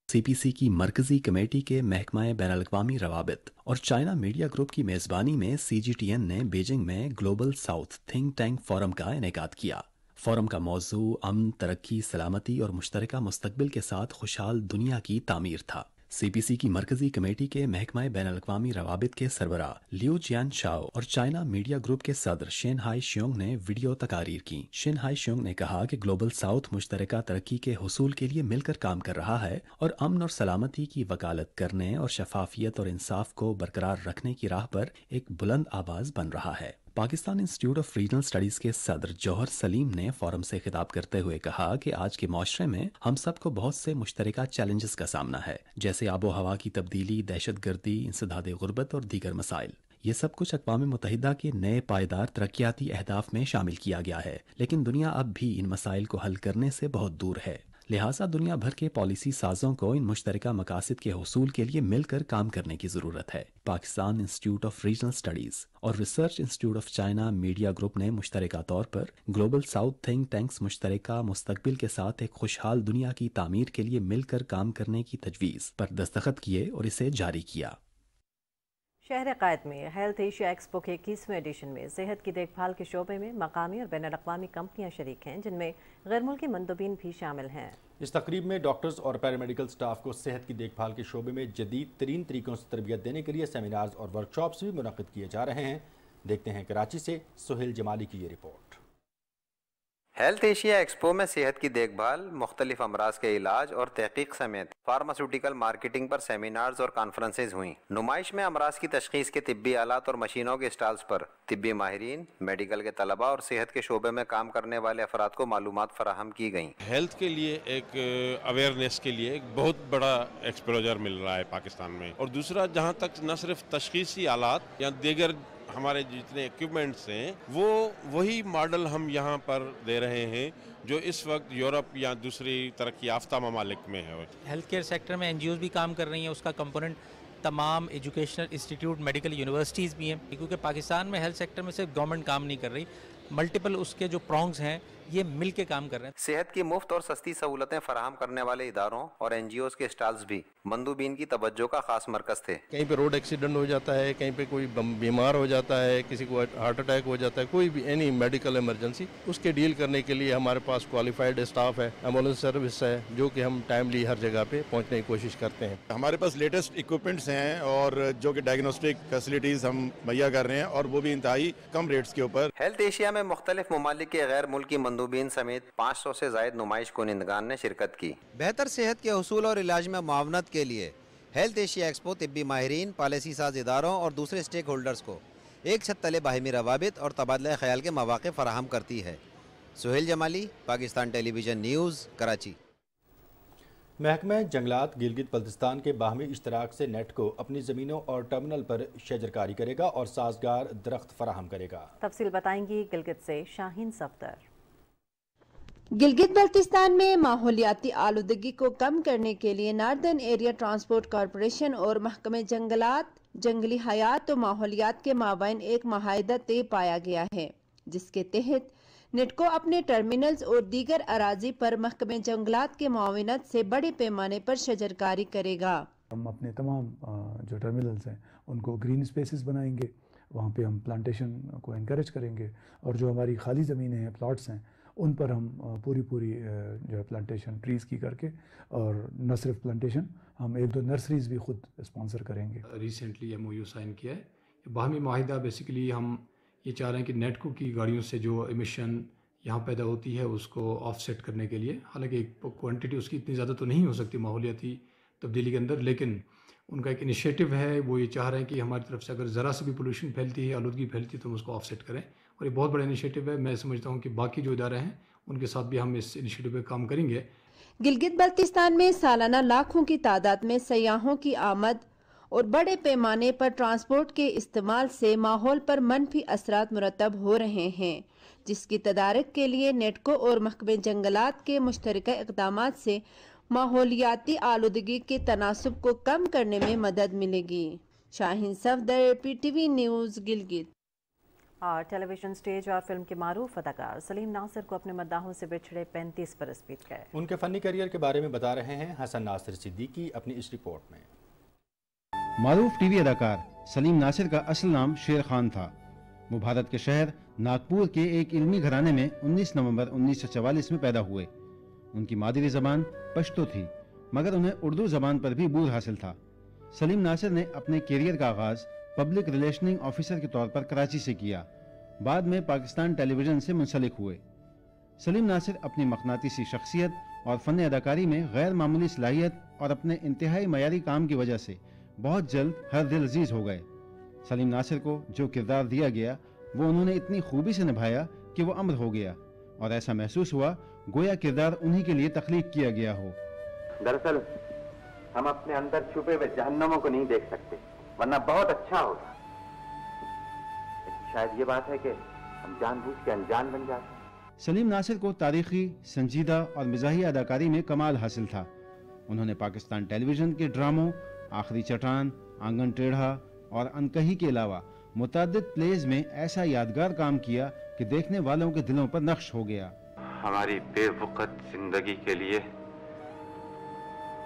CPC की मरकजी कमेटी के महकमा बैनुल-अक़वामी रवाबित और चाइना मीडिया ग्रुप की मेज़बानी में CGTN ने बीजिंग में global south think tank forum का इनेकाद किया। फोरम का मौजू अमन, तरक्की, सलामती और मुश्तरका मुस्तक़बिल के साथ खुशहाल दुनिया की तामीर था। CPC की मरकजी कमेटी के महकमा बैनुल-अक़वामी रवाबित के सरबराह लियू जियान शाओ और चाइना मीडिया ग्रुप के सदर शेन हाई शियोंग ने वीडियो तकारीर की। शेन हाई शियोंग ने कहा कि ग्लोबल साउथ मुश्तरका तरक्की के हुसूल के लिए मिलकर काम कर रहा है और अमन और सलामती की वकालत करने और शफाफियत और इंसाफ को बरकरार रखने की राह पर एक बुलंद आवाज बन रहा है। Pakistan institute of regional studies के सदर जौहर सलीम ने फोरम से खिताब करते हुए कहा कि आज के माशरे में हम सबको बहुत से मुश्तरका चैलेंजेस का सामना है, जैसे आबो हवा की तब्दीली, दहशतगर्दी, इंसदाद गुर्बत और दीगर मसाइल। ये सब कुछ अक़वाम मुत्तहिदा के नए पायदार तरक्याती अहदाफ में शामिल किया गया है, लेकिन दुनिया अब भी इन मसाइल को हल करने से बहुत दूर है। लिहाजा दुनिया भर के पॉलिसी साजों को इन मुश्तरका मकासद के हुसूल के लिए मिलकर काम करने की ज़रूरत है। Pakistan institute of regional studies और research institute of China media group ने मुश्तरका तौर पर ग्लोबल साउथ थिंक टैंक्स मुश्तरका मुस्तकबिल के साथ एक खुशहाल दुनिया की तामीर के लिए मिलकर काम करने की तजवीज़ पर दस्तखत किए और इसे जारी किया। शहर क़ायद में हेल्थ एशिया एक्सपो के 21वें एडिशन में सेहत की देखभाल के शोबे में मकामी और बैनुल-अक़वामी कंपनियां शरीक हैं, जिनमें गैर मुल्की मंदूबीन भी शामिल हैं। इस तकरीब में डॉक्टर्स और पैरामेडिकल स्टाफ को सेहत की देखभाल के शोबे में जदीद तरीन तरीकों से तरबियत देने के लिए सेमिनार्स और वर्कशॉप्स भी मुनक़िद किए जा रहे हैं। देखते हैं कराची से सुहेल जमाली की ये रिपोर्ट। हेल्थ एशिया एक्सपो में सेहत की देखभाल, मुख्तलिफ अमराज के इलाज और तहकीक समेत फार्मास्यूटिकल मार्केटिंग पर सेमिनार्स और कॉन्फ्रेंसेज हुई। नुमाइश में अमराज की तशखीस के तिब्बी आलात और मशीनों के स्टॉल्स पर तिब्बी माहिरीन, मेडिकल के तलबा और सेहत के शोबे में काम करने वाले अफराद को मालूमात फराहम की गई। हेल्थ के लिए एक अवेयरनेस के लिए एक बहुत बड़ा एक्सपोजर मिल रहा है पाकिस्तान में। और दूसरा, जहाँ तक न सिर्फ तशखीसी आलात या दीगर हमारे जितने इक्विपमेंट्स हैं वो वही मॉडल हम यहाँ पर दे रहे हैं जो इस वक्त यूरोप या दूसरी तरक्की याफ्ता ममालिक में है। हेल्थ केयर सेक्टर में NGOs भी काम कर रही हैं, उसका कंपोनेंट तमाम एजुकेशनल इंस्टीट्यूट, मेडिकल यूनिवर्सिटीज़ भी हैं, क्योंकि पाकिस्तान में हेल्थ सेक्टर में सिर्फ गवर्नमेंट काम नहीं कर रही, मल्टीपल उसके जो प्रॉन्ग्स हैं ये मिल के काम कर रहे हैं। सेहत की मुफ्त और सस्ती सहूलतें फराहम करने वाले इदारों और NGOs के स्टॉल्स भी मंदूबीन की तवज्जो का खास मरकज थे। कहीं पे रोड एक्सीडेंट हो जाता है, कहीं पे कोई बीमार हो जाता है, किसी को हार्ट अटैक हो जाता है, कोई भी एनी मेडिकल इमरजेंसी, उसके डील करने के लिए हमारे पास क्वालिफाइड स्टाफ है, एम्बुलेंस सर्विस है, जो कि हम टाइमली हर जगह पे पहुंचने की कोशिश करते हैं। हमारे पास लेटेस्ट इक्विपमेंट्स हैं और जो कि डायग्नोस्टिक फैसिलिटीज हम मुहैया कर रहे हैं और वो भी इंतहाई कम रेट्स के ऊपर। हेल्थ एशिया में मुख्तलिफ ममालिक के गैर मुल्की मंदूबीन समेत 500 से ज़ायद नुमाइश कुनिंदगान ने शिरकत की। बेहतर सेहत के हुसूल और इलाज में मुआवनत के लिए हेल्थ एशिया एक्सपो तिब्बी माहिरीन, पॉलिसी साज इदारों और दूसरे स्टेक होल्डर्स को एक छत तले बाहिमी रवाबित और तबादला ख्याल के मौक़े फराहम करती है। Suhail Jamali, Pakistan television news, Karachi. महकमा जंगलात गिलगित बल्तिस्तान के बाहमी इश्तराक से नेट को अपनी ज़मीनों और टर्मिनल पर शजरकारी करेगा और साजगार दरख्त फराहम करेगा। तफसील बताएंगी गिलगित से शाहीन सफदर। गिलगित बल्तिस्तान में माहौलियाती आलूदगी को कम करने के लिए नॉर्दर्न एरिया ट्रांसपोर्ट कॉरपोरेशन और महकमे जंगलात, जंगली हयात और माहौलियात के माबैन एक माहिदा तय पाया गया है, जिसके तहत नेटको अपने टर्मिनल्स और दीगर अराजी पर महकमे जंगलात के मुआवनत से बड़े पैमाने पर शजरकारी करेगा। हम अपने तमाम जो टर्मिनल्स हैं उनको ग्रीन स्पेसेस बनाएंगे, वहाँ पे हम प्लांटेशन को इनकरेज करेंगे और जो हमारी खाली ज़मीनें हैं, प्लॉट्स हैं, उन पर हम पूरी जो है प्लांटेशन ट्रीज़ की करके, और न सिर्फ प्लांटेशन, हम 1-2 नर्सरीज़ भी खुद स्पॉन्सर करेंगे। रिसेंटली MOU साइन किया है, बाहमी माहिदा। बेसिकली हम ये चाह रहे हैं कि नेटको की गाड़ियों से जो एमिशन यहाँ पैदा होती है उसको ऑफसेट करने के लिए, हालांकि क्वांटिटी उसकी इतनी ज़्यादा तो नहीं हो सकती माहौलियाती तब्दीली के अंदर, लेकिन उनका एक इनिशिएटिव है, वो ये चाह रहे हैं कि हमारी तरफ से अगर ज़रा से भी पोल्यूशन फैलती है, आलूदगी फैलती है, तो हम उसको ऑफसेट करें। और ये बहुत बड़ा इनिशिएटिव है। मैं समझता हूँ कि बाकी जो इदारे हैं उनके साथ भी हम इस इनिशिएटिव पे काम करेंगे। गिलगित बल्तिस्तान में सालाना लाखों की तादाद में सयाहों की आमद और बड़े पैमाने पर ट्रांसपोर्ट के इस्तेमाल से माहौल पर मनफी असरात मुरतब हो रहे हैं, जिसकी तदारक के लिए नेटको और महकमे जंगलात के मुश्तरका इक़दामात से माहौलियाती आलूदगी के तनासुब को कम करने में मदद मिलेगी। Shaheen Safdar, PTV news, Gilgit. और टेलीविजन, स्टेज और फिल्म के मारूफ अदाकार सलीम नासिर को अपने मद्दाहों से बिछड़े 35 बरस बीत गए। उनके फ़नी करियर के बारे में बता रहे हैं हसन नासिर सिद्दीकी अपनी इस रिपोर्ट में। मारूफ टीवी अदाकार सलीम नासिर का असल नाम शेर खान था। वो भारत के शहर नागपुर के एक इल्मी घराने में 19 नवंबर 1944 में पैदा हुए। उनकी मादरी ज़बान पश्तो थी, मगर उन्हें उर्दू ज़बान पर भी बूर हासिल था। सलीम नासिर ने अपने कैरियर का आगाज़ पब्लिक रिलेशनिंग ऑफिसर के तौर पर कराची से किया। बाद में पाकिस्तान टेलीविज़न से मुंसलिक हुए। सलीम नासिर अपनी मकनातीसी शख्सियत और फ़न अदाकारी में गैर मामूली सलाहियत और अपने इंतहाई मयारी काम की वजह से बहुत जल्द हर दिल अजीज हो गए। सलीम नासिर को जो किरदार दिया गया वो उन्होंने इतनी खूबी से निभाया कि वो अमर हो गया और ऐसा महसूस हुआ गोया किरदार उन्हीं के लिए तख्लीक किया गया हो। दरअसल हम अपने अंदर छुपे हुए जहन्नमों को नहीं देख सकते, वरना बहुत अच्छा होता। शायद ये बात है कि हम जानबूझ के अनजान बन जाते। सलीम नासिर को तारीखी, संजीदा और मिजाही अदाकारी में कमाल हासिल था। उन्होंने पाकिस्तान टेलीविज़न के ड्रामों आखिरी चट्टान, आंगन टेढ़ा और अनकही के अलावा मुतअद्दिद प्लेज में ऐसा यादगार काम किया कि देखने वालों के दिलों पर नक्श हो गया। हमारी बेवकूफ़ जिंदगी के लिए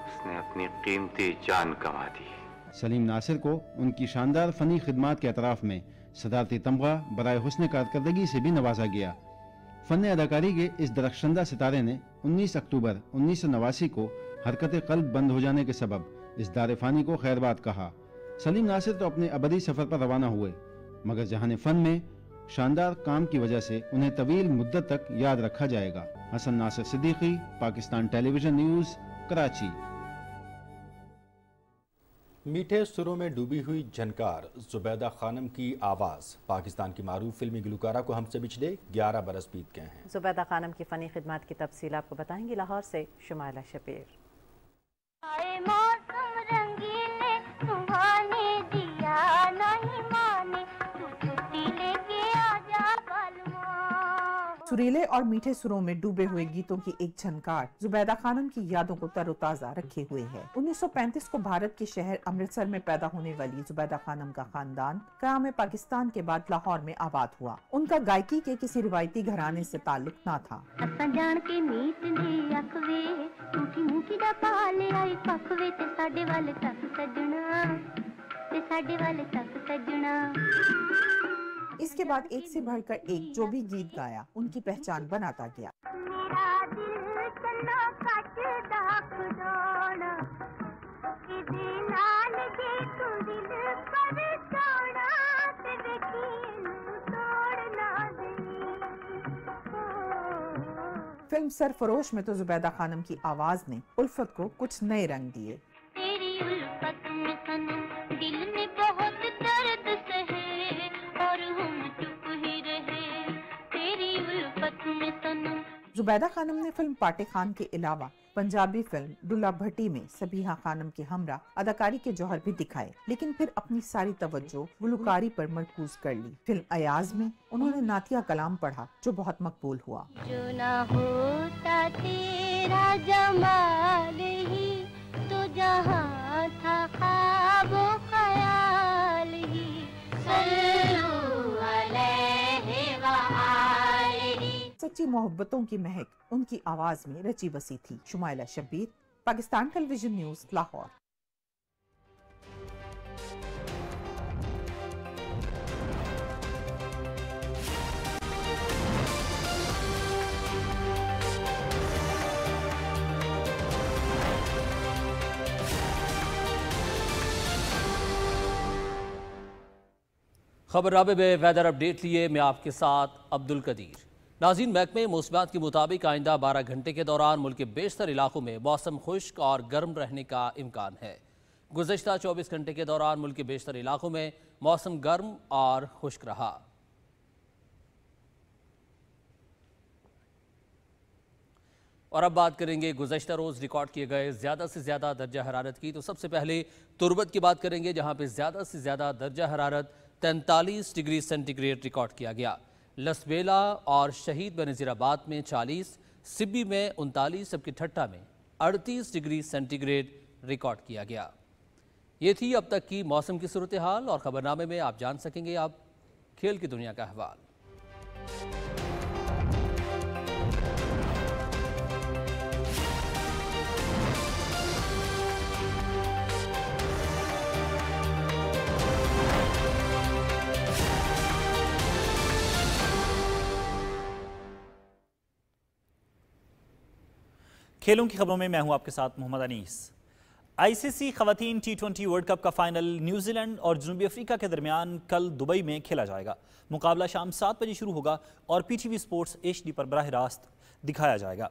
उसने अपनी कीमती जान गंवा दी। सलीम नासिर को उनकी शानदार फनी खिदमात के अतराफ में सदारती तमगा बराए हुस्न कारकर्दगी से भी नवाजा गया। फन अदाकारी के इस दरख्शंदा सितारे ने 19 अक्टूबर 1989 को हरकत कल्ब बंद हो जाने के सबब इस दार फ़ानी को खैरबाद कहा। सलीम नासिर तो अपने अबदी सफ़र पर रवाना हुए, मगर जहान फ़न में शानदार काम की वजह से उन्हें तवील मुद्दत तक याद रखा जाएगा। Hasan Nasir Siddiqui, Pakistan television news, Karachi. मीठे सुरों में डूबी हुई झनकार जुबैदा खानम की आवाज़ पाकिस्तान की मारूफ फिल्मी गुलकारा को हमसे पिछले 11 बरस बीत गए हैं। जुबैदा खानम की फ़नी खिदमत की तफसील आपको बताएंगी लाहौर से शुमाइला शबीर। सुरीले और मीठे सुरों में डूबे हुए गीतों की एक झनकार जुबैदा खानम की यादों को तरोताजा रखे हुए है। 1935 को भारत के शहर अमृतसर में पैदा होने वाली जुबैदा खानम का खानदान क़याम पाकिस्तान के बाद लाहौर में आबाद हुआ। उनका गायकी के किसी रिवायती घराने से ताल्लुक न था। इसके बाद एक से बढ़कर एक जो भी गीत गाया उनकी पहचान बनाता गया। फिल्म सरफरोश में तो जुबैदा खानम की आवाज ने उल्फत को कुछ नए रंग दिए। जुबैदा खानम ने फिल्म पाटे खान के अलावा पंजाबी फिल्म दुल्ला भट्टी में सबीहा खानम के हमरा अदाकारी के जौहर भी दिखाए, लेकिन फिर अपनी सारी तवज्जो गुलकारी पर मरकूज कर ली। फिल्म अयाज में उन्होंने नातिया कलाम पढ़ा जो बहुत मकबूल हुआ। जो ना होता तेरा जमाल ही तो जहां था ख्वाबो ख्याल ही सच्ची मोहब्बतों की महक उनकी आवाज में रची बसी थी। Shumaila Shabbir, Pakistan television news, Lahore. खबरनामे में वेदर अपडेट लिए मैं आपके साथ अब्दुल कदीर। नाज़रीन, महकमे मौसमियात के मुताबिक आइंदा 12 घंटे के दौरान मुल्क के बेशतर इलाकों में मौसम खुश्क और गर्म रहने का इम्कान है। गुज़श्ता 24 घंटे के दौरान मुल्क के बेशतर इलाकों में मौसम गर्म और खुश्क रहा। और अब बात करेंगे गुज़श्ता रोज़ रिकॉर्ड किए गए ज़्यादा से ज़्यादा दर्जा हरारत की। तो सबसे पहले तुर्बत की बात करेंगे, जहाँ पे ज़्यादा से ज़्यादा दर्जा हरारत 43 डिग्री सेंटीग्रेड रिकॉर्ड किया गया। लसबेला और शहीद बनज़ीराबाद में 40, सिब्बी में 39, जबकि ठट्टा में 38 डिग्री सेंटीग्रेड रिकॉर्ड किया गया। ये थी अब तक की मौसम की सूरत हाल, और खबरनामे में आप जान सकेंगे अब खेल की दुनिया का अहवाल। खेलों की खबरों में मैं हूं आपके साथ मोहम्मद अनीस। आईसीसी खवातीन T20 वर्ल्ड कप का फाइनल न्यूजीलैंड और जनूबी अफ्रीका के दरमियान कल दुबई में खेला जाएगा। मुकाबला शाम 7 बजे शुरू होगा और PTV स्पोर्ट्स HD पर बराह रास्त दिखाया जाएगा।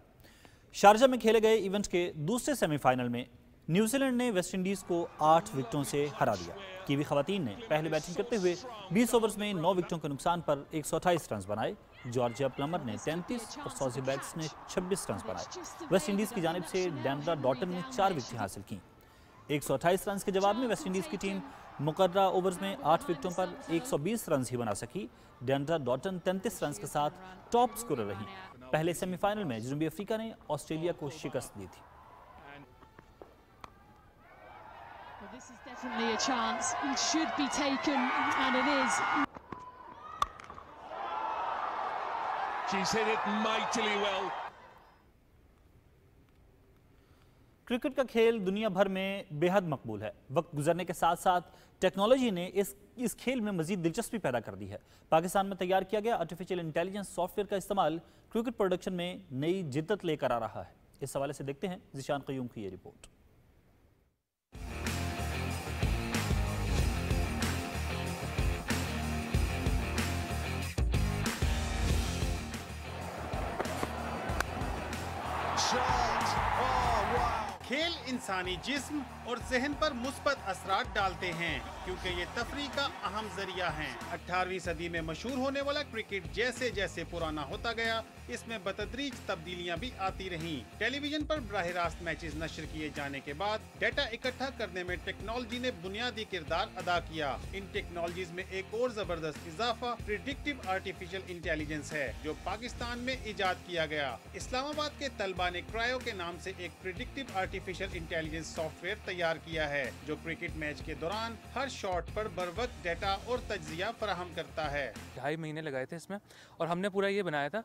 शारजा में खेले गए इवेंट के दूसरे सेमीफाइनल में न्यूजीलैंड ने वेस्ट इंडीज़ को 8 विकेटों से हरा दिया। कीवी खवातीन ने पहले बैटिंग करते हुए 20 ओवर्स में 9 विकेटों के नुकसान पर 128 रन बनाए। जॉर्जिया प्लमर ने 33 और सॉजी बैट्स ने 26 रन बनाए। वेस्ट इंडीज़ की जानिब से डेंड्रा डॉटन ने 4 विकेटें हासिल की। 128 रन के जवाब में वेस्ट इंडीज़ की टीम मुकर्रा ओवर्स में 8 विकेटों पर 120 रन ही बना सकी। डेंड्रा डॉटन 33 रन के साथ टॉप स्कोरर रही। पहले सेमीफाइनल में जनूबी अफ्रीका ने ऑस्ट्रेलिया को शिकस्त दी थी। This is definitely a chance. It should be taken, and it is. She's hit it mightily well. Cricket کا کھیل دنیا بھر میں بے حد مقبول ہے۔ وقت گزرنے کے ساتھ ساتھ ٹیکنالوجی نے اس کھیل میں مزید دلچسپی پیدا کر دی ہے۔ پاکستان میں تیار کیا گیا آرٹیفیشل انٹیلیجنس سافٹ ویئر کا استعمال کرکٹ پروڈکشن میں نئی جدت لے کر آ رہا ہے۔ اس حوالے سے دیکھتے ہیں ذیشان قیوم کی یہ رپورٹ۔ کھیل انسانی جسم اور ذہن پر مثبت اثرات ڈالتے ہیں کیونکہ یہ تفریح کا اہم ذریعہ ہیں۔ 18ویں صدی میں مشہور ہونے والا کرکٹ جیسے جیسے پرانا ہوتا گیا اس میں بتدریج تبدیلیاں بھی آتی رہیں۔ ٹیلی ویژن پر براہ راست میچز نشر کیے جانے کے بعد ڈیٹا اکٹھا کرنے میں ٹیکنالوجی نے بنیادی کردار ادا کیا۔ ان ٹیکنالوجیز میں ایک اور زبردست اضافہ پریڈکٹیو آرٹیفیشل انٹیلیجنس ہے جو پاکستان میں ایجاد کیا گیا۔ اسلام آباد کے طلبہ نے کرائیو کے نام سے ایک predictive artificial intelligence soft where تیار کیا ہے جو کرکٹ میچ کے دوران ہر شاٹ پر بروقت ڈیٹا اور تجزیہ فراہم کرتا ہے۔ 2.5 مہینے لگائے تھے اس میں اور ہم نے پورا یہ بنایا تھا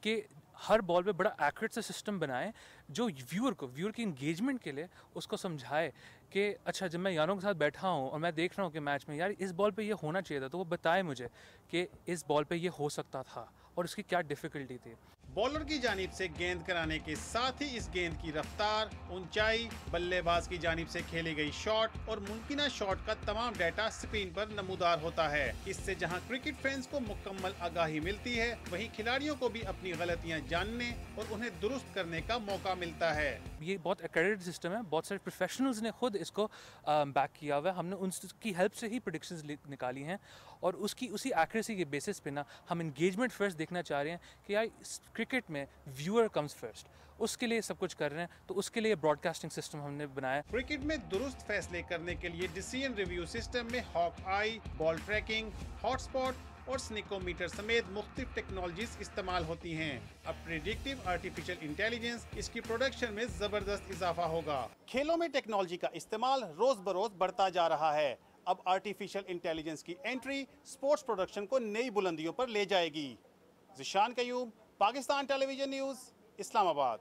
کہ ہر بال پہ بڑا ایکوریٹ سے سسٹم بنائے جو ویور کی انگیجمنٹ کے لیے اس کو سمجھائے کہ اچھا جب میں یاروں کے ساتھ بیٹھا ہوں اور میں دیکھ رہا ہوں کہ میچ میں یار اس بال پہ یہ ہونا چاہیے تھا تو وہ بتائے مجھے کہ اس بال پہ یہ ہو سکتا تھا اور اس کی کیا ڈیفیکلٹی تھی۔ بولر کی جانب سے گیند کرانے کے ساتھ ہی اس گیند کی رفتار، اونچائی، بلے باز کی جانب سے کھیلی گئی شاٹ اور ممکنہ شاٹ کا تمام ڈیٹا سکرین پر نمودار ہوتا ہے۔ اس سے جہاں کرکٹ فینس کو مکمل آگاہی ملتی ہے وہیں کھلاڑیوں کو بھی اپنی غلطیاں جاننے اور انہیں درست کرنے کا موقع ملتا ہے۔ یہ بہت ایکریڈیٹڈ سسٹم ہے، بہت سارے پروفیشنلز نے خود اس کو بیک کیا ہوا ہے۔ ہم نے ان کی ہیلپ سے ہی پریڈکشنز نکالی ہیں اور اسی ایکوریسی کے بیسس پہ نا ہم انگیجمنٹ فرسٹ دیکھنا چاہ رہے ہیں کہ یار کرکٹ میں ویور کمز فرسٹ، اس کے لیے سب کچھ کر رہے ہیں تو اس کے لیے براڈ کاسٹنگ سسٹم ہم نے بنایا۔ کرکٹ میں درست فیصلے کرنے کے لیے ڈیسیژن ریویو سسٹم میں ہاک آئی، بال ٹریکنگ، ہاٹ اسپاٹ اور سنیکومیٹر سمیت مختلف ٹیکنالوجیز استعمال ہوتی ہیں۔ اب پریڈکٹیو آرٹیفیشل انٹیلیجنس اس کی پروڈکشن میں زبردست اضافہ ہوگا۔ کھیلوں میں ٹیکنالوجی کا استعمال روز بروز بڑھتا جا رہا ہے۔ اب آرٹیفیشل انٹیلیجنس کی انٹری سپورٹس پروڈکشن کو نئی بلندیوں پر لے جائے گی۔ Zeeshan Qayyum, Pakistan television news, Islamabad.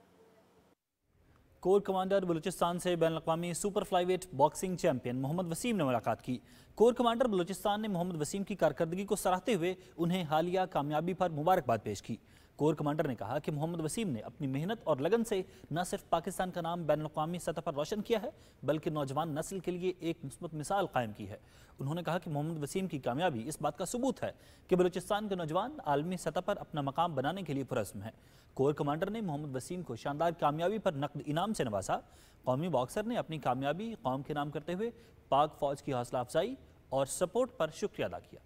Corps commander Balochistan سے بین الاقوامی super fly weight boxing champion Muhammad Waseem نے ملاقات کی۔ کور کمانڈر بلوچستان نے محمد وسیم کی کارکردگی کو سراہتے ہوئے انہیں حالیہ کامیابی پر مبارکباد پیش کی۔ کور کمانڈر نے کہا کہ محمد وسیم نے اپنی محنت اور لگن سے نہ صرف پاکستان کا نام بین الاقوامی سطح پر روشن کیا ہے بلکہ نوجوان نسل کے لیے ایک مثبت مثال قائم کی ہے۔ انہوں نے کہا کہ محمد وسیم کی کامیابی اس بات کا ثبوت ہے کہ بلوچستان کے نوجوان عالمی سطح پر اپنا مقام بنانے کے لیے پرعزم ہیں۔ کور کمانڈر نے محمد وسیم کو شاندار کامیابی پر نقد انعام سے نوازا۔ قومی باکسر نے اپنی کامیابی قوم کے نام کرتے ہوئے پاک فوج کی حوصلہ افزائی اور سپورٹ پر شکریہ ادا کیا۔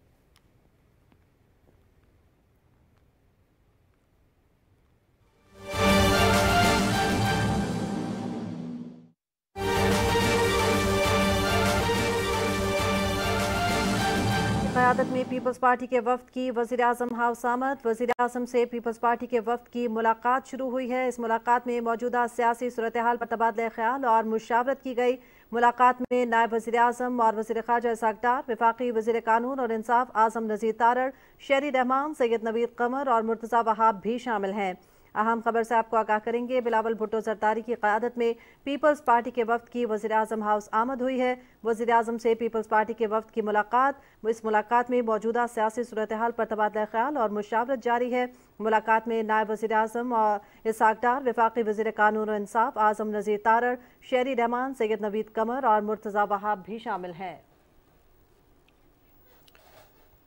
قیادت میں پیپلز پارٹی کے وفد کی وزیر اعظم ہاؤس آمد۔ وزیر اعظم سے پیپلز پارٹی کے وفد کی ملاقات شروع ہوئی ہے۔ اس ملاقات میں موجودہ سیاسی صورتحال پر تبادلہ خیال اور مشاورت کی گئی۔ ملاقات میں نائب وزیر اعظم اور وزیر خارجہ اسحاق ڈار، وفاقی وزیر قانون اور انصاف اعظم نذیر تارڑ، شہری رحمان، سید نوید قمر اور مرتضی وہاب بھی شامل ہیں۔ اہم خبر سے آپ کو آگاہ کریں گے۔ بلاول بھٹو زرداری کی قیادت میں پیپلز پارٹی کے وفد کی وزیر اعظم ہاؤس آمد ہوئی ہے۔ وزیر اعظم سے پیپلز پارٹی کے وفد کی ملاقات، اس ملاقات میں موجودہ سیاسی صورتحال پر تبادلہ خیال اور مشاورت جاری ہے۔ ملاقات میں نائب وزیر اعظم اور اسحاق ڈار، وفاقی وزیر قانون اور انصاف اعظم نذیر تارڑ، شہری رحمان، سید نوید قمر اور مرتضی وہاب بھی شامل ہیں۔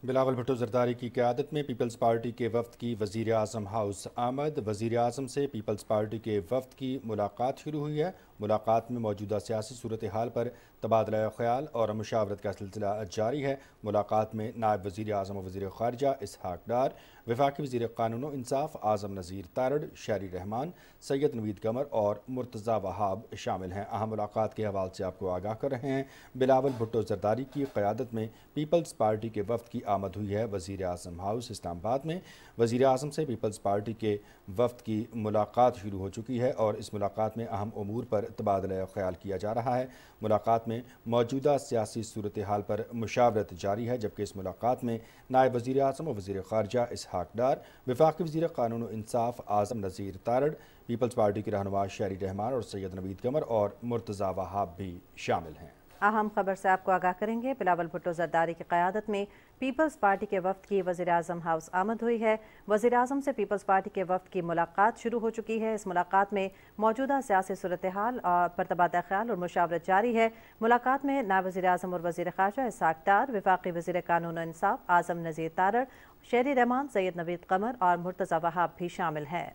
بلاول بھٹو زرداری کی قیادت میں پیپلز پارٹی کے وفد کی وزیر اعظم ہاؤس آمد۔ وزیر اعظم سے پیپلز پارٹی کے وفد کی ملاقات شروع ہوئی ہے۔ ملاقات میں موجودہ سیاسی صورتحال پر تبادلہ خیال اور مشاورت کا سلسلہ جاری ہے۔ ملاقات میں نائب وزیر اعظم و وزیر خارجہ اسحاق ڈار، وفاقی وزیر قانون و انصاف اعظم نذیر تارڑ، شہری رحمان، سید نوید قمر اور مرتضی وہاب شامل ہیں۔ اہم ملاقات کے حوالے سے آپ کو آگاہ کر رہے ہیں۔ بلاول بھٹو زرداری کی قیادت میں پیپلز پارٹی کے وفد کی آمد ہوئی ہے۔ وزیر اعظم ہاؤس اسلام آباد میں وزیر اعظم سے پیپلز پارٹی کے وفد کی ملاقات شروع ہو چکی ہے اور اس ملاقات میں اہم امور پر تبادلہ خیال کیا جا رہا ہے۔ ملاقات میں موجودہ سیاسی صورتحال پر مشاورت جاری ہے، جبکہ اس ملاقات میں نائب وزیر اعظم و وزیر خارجہ اسحاق ڈار، وفاقی وزیر قانون و انصاف اعظم نذیر تارڑ، پیپلز پارٹی کے رہنما شہری رحمان اور سید نوید قمر اور مرتضی وہاب بھی شامل ہیں۔ اہم خبر سے آپ کو آگاہ کریں گے۔ بلاول بھٹو زرداری کی قیادت میں پیپلز پارٹی کے وفد کی وزیر اعظم ہاؤس آمد ہوئی ہے۔ وزیر اعظم سے پیپلز پارٹی کے وفد کی ملاقات شروع ہو چکی ہے۔ اس ملاقات میں موجودہ سیاسی صورتحال پر تبادلہ خیال اور مشاورت جاری ہے۔ ملاقات میں نائب وزیر اعظم اور وزیر خارجہ اسحاق ڈار، وفاقی وزیر قانون و انصاف اعظم نذیر تارڑ، شہری رحمان، سید نوید قمر اور مرتضی وہاب بھی شامل ہیں۔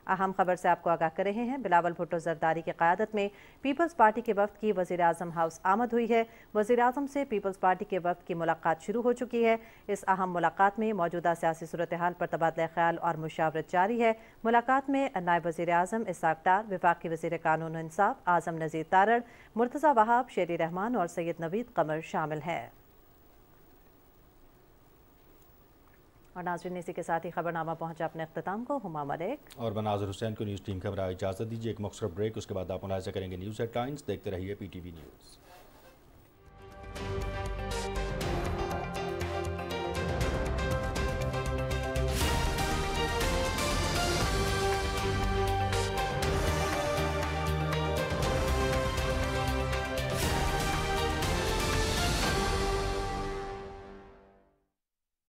اہم خبر سے آپ کو آگاہ کر رہے ہیں۔ بلاول بھٹو زرداری کی قیادت میں پیپلز پارٹی کے وفد کی وزیر اعظم ہاؤس آمد ہوئی ہے۔ وزیر اعظم سے پیپلز پارٹی کے وفد کی ملاقات شروع ہو چکی ہے۔ اس اہم ملاقات میں موجودہ سیاسی صورتحال پر تبادلہ خیال اور مشاورت جاری ہے۔ ملاقات میں نائب وزیر اعظم اسحاق ڈار، وفاقی وزیر قانون و انصاف اعظم نذیر تارڑ، مرتضی وہاب، شہری رحمان اور سید نوید قمر شامل ہیں۔ اور ناظرین، اسی کے ساتھ ہی خبرنامہ پہنچا اپنے اختتام کو۔ ہما ملک اور میں ناظر حسین کو نیوز ٹیم کا براہ اجازت دیجیے ایک مختصر بریک، اس کے بعد آپ ملاحظہ کریں گے نیوز ہیڈ لائنز۔ دیکھتے رہیے PTV نیوز۔